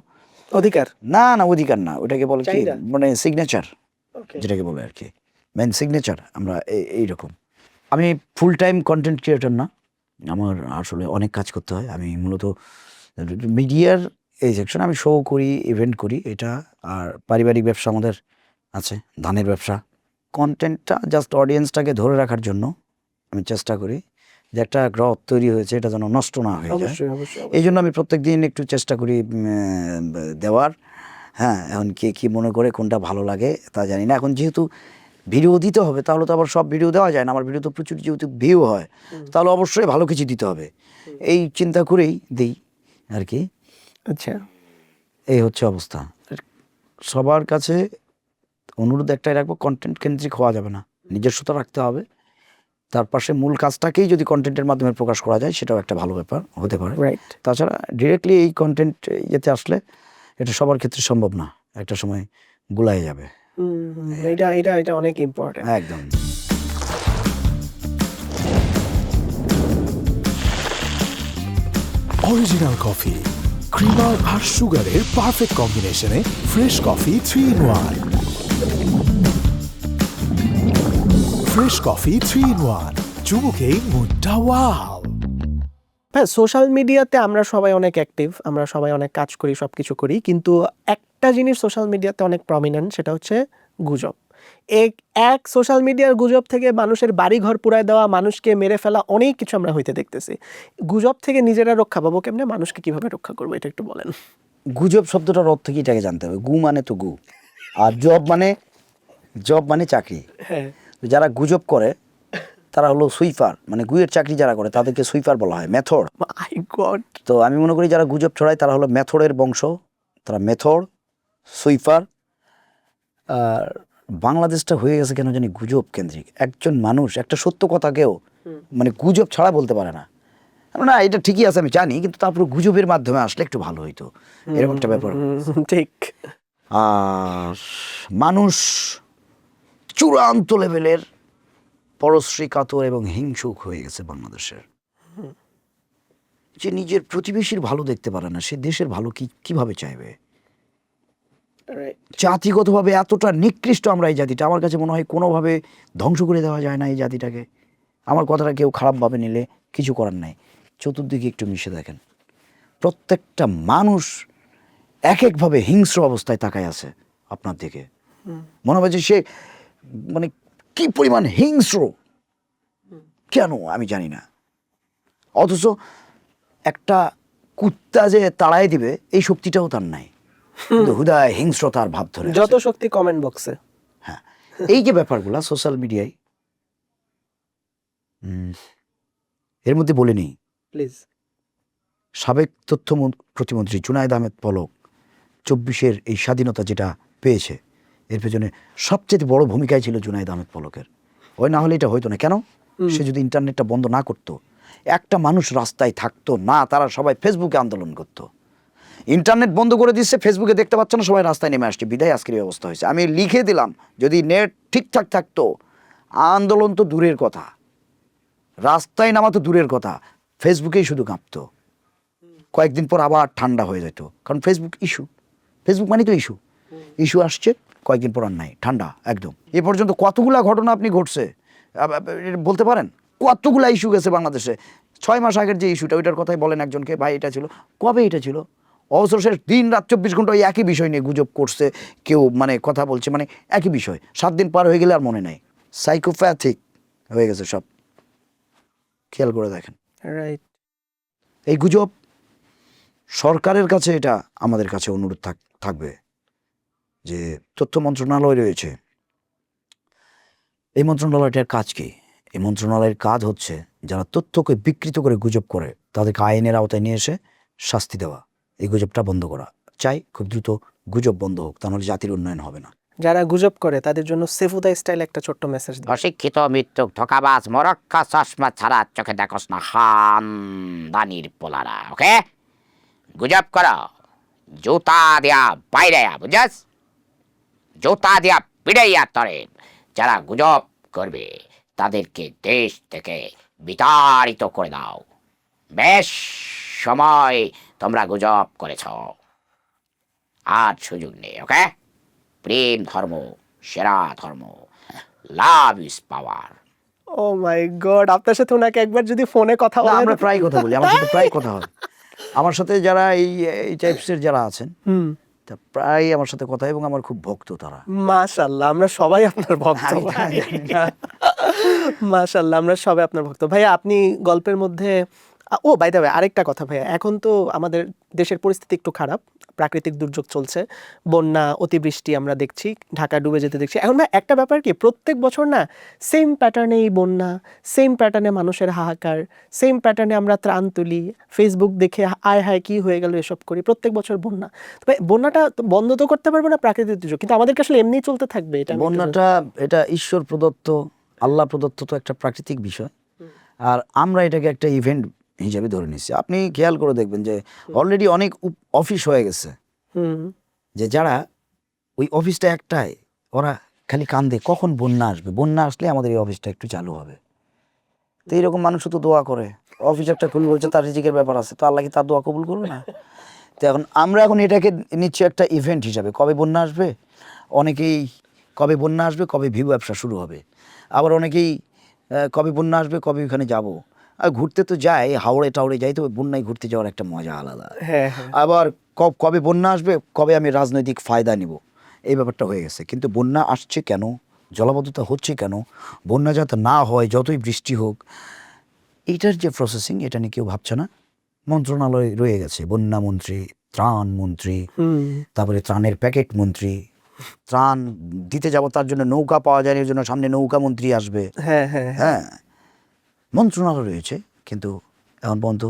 E: অধিকার।
D: না অধিকার না, ওটাকে বলে কি,
E: চাহিদা।
D: মানে সিগনেচার,
E: ওকে।
D: যেটাকে বলে আর কি, মেন সিগনেচার। আমরা এইরকম। আমি ফুল টাইম কন্টেন্ট ক্রিয়েটর না, আমার আসলে অনেক কাজ করতে হয়। আমি মূলত মিডিয়ার এই সেকশন, আমি শো করি, ইভেন্ট করি, এটা। আর পারিবারিক ব্যবসা আমাদের আছে, ধানের ব্যবসা। কন্টেন্টটা জাস্ট অডিয়েন্সটাকে ধরে রাখার জন্য আমি চেষ্টা করি যে একটা গ্রথ তৈরি হয়েছে এটা যেন নষ্ট না হয়ে যায়।
E: অবশ্যই অবশ্যই।
D: এই জন্য আমি প্রত্যেক দিন একটু চেষ্টা করি দেওয়ার। হ্যাঁ, এখন কে কী মনে করে কোনটা ভালো লাগে তা জানি না। এখন যেহেতু ভিডিও দিতে হবে, তাহলে তো আবার সব ভিডিও দেওয়া যায় না। আমার ভিডিও তো প্রচুর যেহেতু ভিউ হয়, তাহলে অবশ্যই ভালো কিছু দিতে হবে, এই চিন্তা করেই দিই আর কি।
E: আচ্ছা।
D: এই হচ্ছে অবস্থা। সবার কাছে অনুরোধ একটাই রাখবো, কন্টেন্ট কেন্দ্রিক হওয়া যাবে না, নিজস্বতা রাখতে হবে। তার পাশে মূল কাজটাকেই যদি কন্টেন্টের মাধ্যমে প্রকাশ করা যায়, সেটাও একটা ভালো ব্যাপার হতে পারে।
E: রাইট।
D: তাছাড়া ডিরেক্টলি এই কন্টেন্ট ইয়েতে আসলে এটা সবার ক্ষেত্রে সম্ভব না, একটা সময় গুলাই যাবে।
E: এটা এটা এটা অনেক ইম্পর্টেন্ট।
D: একদম।
F: অরিজিনাল কফি, ক্রিমার আর সুগারের পারফেক্ট কম্বিনেশনে fresh coffee 3 in 1। Fresh coffee 3 in 1, চুমুকেই মুডটা ওয়াও।
E: হ্যাঁ, সোশ্যাল মিডিয়াতে আমরা সবাই অনেক অ্যাক্টিভ, আমরা সবাই অনেক কাজ করি, সব কিছু করি, কিন্তু একটা জিনিস সোশ্যাল মিডিয়াতে অনেক প্রমিনেন্ট, সেটা হচ্ছে গুজব। এক সোশ্যাল মিডিয়ার গুজব থেকে মানুষের বাড়ি ঘর পুড়ায় দেওয়া, মানুষকে মেরে ফেলা, অনেক কিছু আমরা হইতে দেখতেছি। গুজব থেকে নিজেরা রক্ষা পাবো কেমনে, মানুষকে কিভাবে রক্ষা করবো, এটা একটু বলেন।
D: গুজব শব্দটার অর্থ কি এটাকে জানতে হবে। গু মানে তো গু, আর জব মানে চাকরি।
E: হ্যাঁ।
D: যারা গুজব করে তারা হলো সুইপার, মানে গুয়ের চাকরি যারা করে তাদেরকে সুইপার বলা হয়, মেথড।
E: মাই গড।
D: তো আমি মনে করি যারা গুজব ছড়ায় তারা হলো মেথডের বংশ, তারা মেথড, সুইপার। আর বাংলাদেশটা হয়ে গেছে কেন জানি গুজব কেন্দ্রিক। একজন মানুষ একটা সত্য কথাকেও মানে গুজব ছাড়া বলতে পারে না। না, এটা ঠিকই আছে আমি জানি, কিন্তু তারপরে গুজবের মাধ্যমে আসলে একটু ভালো হইতো, এরকম একটা ব্যাপার।
E: ঠিক।
D: আর মানুষ চূড়ান্ত লেভেলের পরশ্রী কাতর এবং হিংসুক হয়ে গেছে বাংলাদেশের, যে নিজের প্রতিবেশীর ভালো দেখতে পারে না, সে দেশের ভালো কিভাবে চাইবে। জাতিগতভাবে এতটা নিকৃষ্ট আমরা এই জাতিটা, আমার কাছে মনে হয় কোনোভাবে ধ্বংস করে দেওয়া যায় না এই জাতিটাকে। আমার কথাটা কেউ খারাপভাবে নিলে, কিছু করার নাই। চতুর্দিকে একটু মিশে দেখেন, প্রত্যেকটা মানুষ এক একভাবে হিংস্র অবস্থায় তাকায় আছে আপনার দিকে। মনে হয় যে সে মানে কি পরিমাণ হিংস্র, কেন আমি জানি না। অথচ একটা কুত্তা যে তাড়াই দিবে এই শক্তিটাও তার নাই, কিন্তু হুদায় হিংস্রতার ভাব ধরে আছে।
E: যত শক্তি কমেন্ট বক্সে।
D: হ্যাঁ, এই যে ব্যাপারগুলা সোশ্যাল মিডিয়ায়, এর মধ্যে বলে নেই,
E: প্লিজ।
D: সাবেক তথ্য প্রতিমন্ত্রী জুনায়েদ আহমেদ পলক 24-এর এই স্বাধীনতা যেটা পেয়েছে, এর পেছনে সবচেয়ে বড় ভূমিকায় ছিল জুনায়েদ আহমেদ পলকের। ওই না হলে এটা হইতো না। কেন? সে যদি ইন্টারনেটটা বন্ধ না করতো, একটা মানুষ রাস্তায় থাকতো না, তারা সবাই ফেসবুকে আন্দোলন করতো। ইন্টারনেট বন্ধ করে দিচ্ছে, ফেসবুকে দেখতে পাচ্ছে না, সবাই রাস্তায় নেমে আসছে, বিদায় আজকের এই অবস্থা হয়েছে। আমি লিখে দিলাম, যদি নেট ঠিকঠাক থাকতো, আন্দোলন তো দূরের কথা, রাস্তায় নামা তো দূরের কথা, ফেসবুকেই শুধু কাঁপতো। কয়েকদিন পর আবার ঠান্ডা হয়ে যেত, কারণ ফেসবুক ইস্যু, ফেসবুক মানে তো ইস্যু, ইস্যু আসছে, কয়েকদিন পর আর নাই, ঠান্ডা একদম। এ পর্যন্ত কতগুলা ঘটনা আপনি ঘটছে বলতে পারেন? কতগুলা ইস্যু গেছে বাংলাদেশে। 6 মাস আগের যে ইস্যুটা, ওইটার কথাই বলেন একজনকে, ভাই এটা ছিল, কবে এটা ছিল? অবসর শেষ দিন রাত 24 ঘন্টা ওই একই বিষয় নিয়ে গুজব করছে কেউ, মানে কথা বলছে, মানে একই বিষয়। 7 দিন পার হয়ে গেলে আর মনে নাই, সাইকোপ্যাথিক হয়ে গেছে সব। খেয়াল করে দেখেন।
E: রাইট।
D: এই গুজব, সরকারের কাছে এটা আমাদের কাছে অনুরোধ থাকবে যে তথ্য মন্ত্রণালয় রয়েছে, এই মন্ত্রণালয়টার কাজ কি? এই মন্ত্রণালয়ের কাজ হচ্ছে যারা তথ্যকে বিকৃত করে গুজব করে তাদেরকে আইনের আওতায় নিয়ে এসে শাস্তি দেওয়া, এই গুজবটা বন্ধ করা। চাই খুব দ্রুত গুজব বন্ধ হোক, তা নাহলে জাতির উন্নয়ন হবে না।
E: যারা গুজব করে তাদের জন্য সেফুদা স্টাইল একটা ছোট্ট মেসেজ দিন।
A: অশিক্ষিত, মৃত্যুক, ধোকাবাজ, মরক্কা চশমা ছাড়া চোখে দেখোস না দানির পোলারা, ওকে? গুজব করো, জুতা দিয়া বাইরে বুঝাস, জুতা দিয়া পিড়াইয়া তরে। যারা গুজব করবে তাদেরকে দেশ থেকে বিতাড়িত করে দাও। বেশ সময় তোমরা গুজব করেছ, আর সুযোগ নেই, ওকে? প্রেম ধর্ম সেরা ধর্ম, love is power.
E: O my god, আপনার সাথে ওনাকে একবার যদি ফোনে কথা
D: না,
E: বলেন।
D: আমরা প্রায় কথা বলি, আমার সাথে প্রায় কথা হয়। আমার সাথে যারা এই টাইপসের যারা আছেন, তা প্রায় আমার সাথে কথা, এবং আমার খুব ভক্ত তারা।
E: মাশাআল্লাহ, আমরা সবাই আপনার ভক্ত। মাশাআল্লাহ, আমরা সবাই আপনার ভক্ত। ভাইয়া, আপনি গল্পের মধ্যে ও বাই দ্য ওয়ে, আরেকটা কথা ভাইয়া, এখন তো আমাদের দেশের পরিস্থিতি একটু খারাপ, প্রাকৃতিক দুর্যোগ চলছে, বন্যা, অতিবৃষ্টি আমরা দেখছি, ঢাকা ডুবে যেতে দেখছি। এখন ভাই একটা ব্যাপার কি, প্রত্যেক বছর না সেম প্যাটার্নে এই বন্যা, সেম প্যাটার্নে মানুষের হাহাকার, সেম প্যাটার্নে আমরা ত্রাণ তুলি, ফেসবুক দেখে আয় হায় কি হয়ে গেল এসব করি, প্রত্যেক বছর বন্যা। তো ভাই, বন্যাটা তো বন্ধ তো করতে পারবো না, প্রাকৃতিক দুর্যোগ, কিন্তু আমাদেরকে আসলে এমনিই চলতে থাকবে এটা।
D: বন্যাটা এটা ঈশ্বর প্রদত্ত, আল্লাহ প্রদত্ত তো একটা প্রাকৃতিক বিষয়, আর আমরা এটাকে একটা ইভেন্ট হিসাবে ধরে নিচ্ছি। আপনি খেয়াল করে দেখবেন যে অলরেডি অনেক অফিস হয়ে গেছে, যে যারা ওই অফিসটা একটাই, ওরা খালি কান্দে কখন বন্যা আসবে, বন্যা আসলে আমাদের এই অফিসটা একটু চালু হবে। তো এইরকম মানুষও তো দোয়া করে, অফিস একটা খুলে বলছে তার রিজিকের ব্যাপার আছে, তো আল্লাহ কি তার দোয়া কবুল করবে না? তো আমরা এখন এটাকে নিচ্ছি একটা ইভেন্ট হিসাবে, কবে বন্যা আসবে, অনেকেই কবে বন্যা আসবে, কবে ভিউ ব্যবসা শুরু হবে, আবার অনেকেই কবে বন্যা আসবে, কবে ওখানে যাব। আর ঘুরতে তো যাই, হাওড়ে টাওড়ে যাই, তো বন্যায় ঘুরতে যাওয়ার একটা মজা আলাদা।
E: হ্যাঁ।
D: আবার কবে বন্যা আসবে, কবে আমি রাজনৈতিক ফায়দা নিব, এই ব্যাপারটা হয়ে গেছে। কিন্তু বন্যা আসছে কেন, জলাবদ্ধতা হচ্ছে কেন, বন্যা যাতে না হয়, যতই বৃষ্টি হোক, এইটার যে প্রসেসিং, এটা নিয়ে কেউ ভাবছে না। মন্ত্রণালয় রয়ে গেছে, বন্যা মন্ত্রী, ত্রাণ মন্ত্রী, তারপরে ত্রাণের প্যাকেট মন্ত্রী, ত্রাণ দিতে যাব তার জন্য নৌকা পাওয়া যায়, এর জন্য সামনে নৌকা মন্ত্রী আসবে।
E: হ্যাঁ হ্যাঁ
D: হ্যাঁ, মন্ত্রণালয় রয়েছে, কিন্তু এখন পর্যন্ত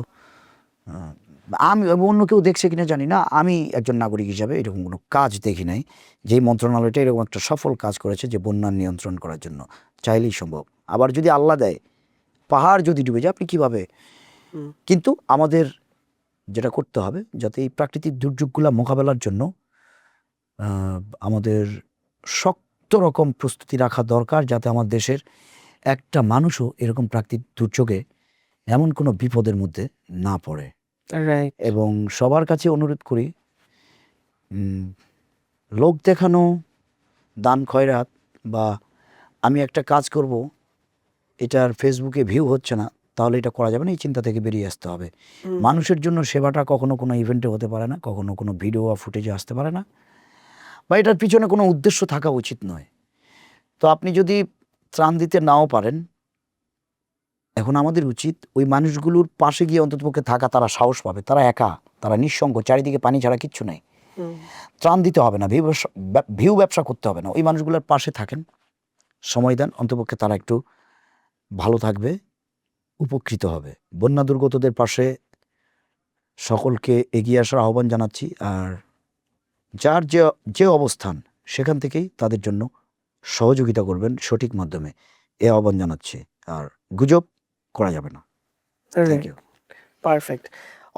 D: আমি অন্য কেউ দেখছে কিনা জানি না, আমি একজন নাগরিক হিসাবে এরকম কোনো কাজ দেখি নাই যেই মন্ত্রণালয়টা এরকম একটা সফল কাজ করেছে যে বন্যা নিয়ন্ত্রণ করার জন্য। চাইলেই সম্ভব। আবার যদি আল্লাহ দেয়, পাহাড় যদি ডুবে যায়, আপনি কীভাবে? কিন্তু আমাদের যেটা করতে হবে, যাতে এই প্রাকৃতিক দুর্যোগগুলো মোকাবেলার জন্য আমাদের শক্ত রকম প্রস্তুতি রাখা দরকার, যাতে আমার দেশের একটা মানুষও এরকম প্রাকৃতিক দুর্যোগে এমন কোনো বিপদের মধ্যে না পড়ে।
E: রাইট।
D: এবং সবার কাছে অনুরোধ করি, লোক দেখানো, দান খয়রাত, বা আমি একটা কাজ করব, এটার ফেসবুকে ভিউ হচ্ছে না, তাহলে এটা করা যাবে না, এই চিন্তা থেকে বেরিয়ে আসতে হবে। মানুষের জন্য সেবাটা কখনো কোনো ইভেন্টে হতে পারে না, কখনো কোনো ভিডিও বা ফুটেজে আসতে পারে না, বা এটার পিছনে কোনো উদ্দেশ্য থাকা উচিত নয়। তো আপনি যদি ত্রাণ দিতে নাও পারেন, এখন আমাদের উচিত ওই মানুষগুলোর পাশে গিয়ে অন্ততপক্ষে থাকা। তারা সাহস পাবে, তারা একা, তারা নিঃসঙ্গ, চারিদিকে পানি ছাড়া কিচ্ছু নেই। ত্রাণ দিতে হবে না, ভিউ ব্যবসা করতে হবে না, ওই মানুষগুলোর পাশে থাকেন, সময় দেন, অন্ততপক্ষে তারা একটু ভালো থাকবে, উপকৃত হবে। বন্যা দুর্গতদের পাশে সকলকে এগিয়ে আসার আহ্বান জানাচ্ছি। আর যার যে যে অবস্থান সেখান থেকেই তাদের জন্য সহযোগিতা করবেন সঠিক মাধ্যমে, এ আহ্বান জানাচ্ছি। আর গুজব করা যাবে না। Thank you.
E: Perfect.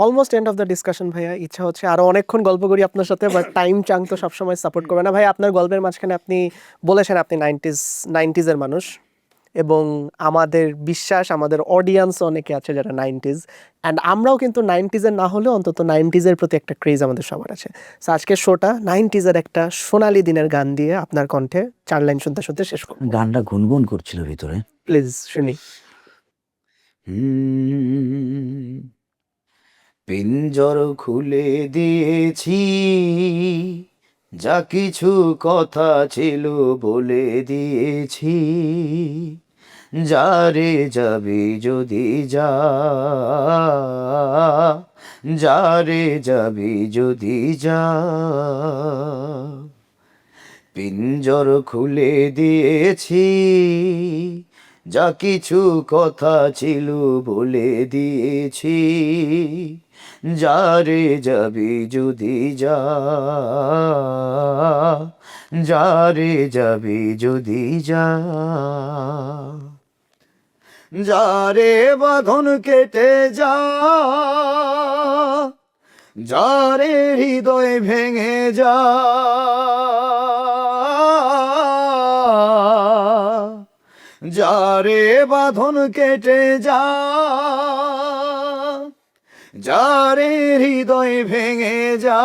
E: Almost end of the discussion ভাইয়া। ইচ্ছা হচ্ছে আরো অনেকক্ষণ গল্প করি আপনার সাথে, বাট টাইম চাং তো সবসময় সাপোর্ট করবে না ভাই। আপনার গল্পের মাঝখানে আপনি বলেছেন আপনি নাইনটিজের মানুষ, এবং আমাদের বিশ্বাস, আমাদের অডিয়েন্স অনেকে আছে যারা 90s, অ্যান্ড আমরাও কিন্তু 90s-এর না হলেও অন্তত 90s-এর প্রতি একটা ক্রেজ আমাদের সবার আছে। সো আজকের শোটা 90s-এর একটা সোনালী দিনের গান দিয়ে আপনার কণ্ঠে 4 লাইন শুনতে শুনতে শেষ করব।
D: গানটা গুনগুন করছিল ভিতরে।
E: প্লিজ শুনি।
D: পিঞ্জর খুলে দিয়েছি, যা কিছু কথা ছিল বলে দিয়েছি, যারে যাবি যদি যা, যারে যাবি যদি যা। পিঞ্জর খুলে দিয়েছি, যা কিছু কথা ছিল বলে দিয়েছি, যারে যাবি যদি যা, যারে যাবি যদি যা। যারে বাঁধন কেটে যা, যারে হৃদয় ভেঙে যা, যারে বাঁধন কেটে যা, যারে হৃদয় ভেঙে যা।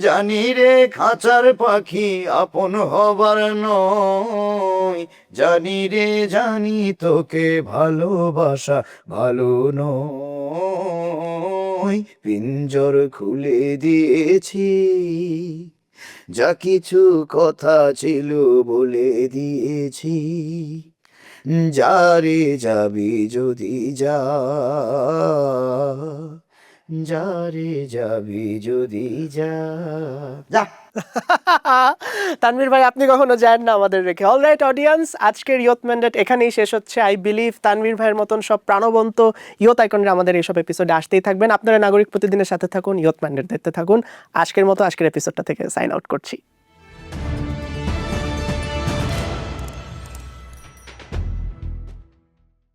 D: জানি রে খাঁচার পাখি আপন হবার নয়, জানি রে জানি তোকে ভালোবাসা ভালো নয়। পিঞ্জর খুলে দিয়েছি, যা কিছু কথা ছিল বলে দিয়েছি, যারে যাবি যদি যা, যারে যাবি যদি যা। যা।
E: তানভীর ভাই, আপনি কখনো যান না আমাদের রেখে। অলরাইট অডিয়েন্স, আজকের ইয়ত ম্যান্ডেট এখানেই শেষ হচ্ছে। আই বিলিভ তানভীর ভাইয়ের মতন সব প্রাণবন্ত ইয়ত আইকনরা আমাদের এইসব এপিসোডে আসতেই থাকবেন। আপনারা নাগরিক প্রতিদিনের সাথে থাকুন, ইয়ত ম্যান্ডেট দেখতে থাকুন। আজকের মতো আজকের এপিসোডটা থেকে সাইন আউট করছি।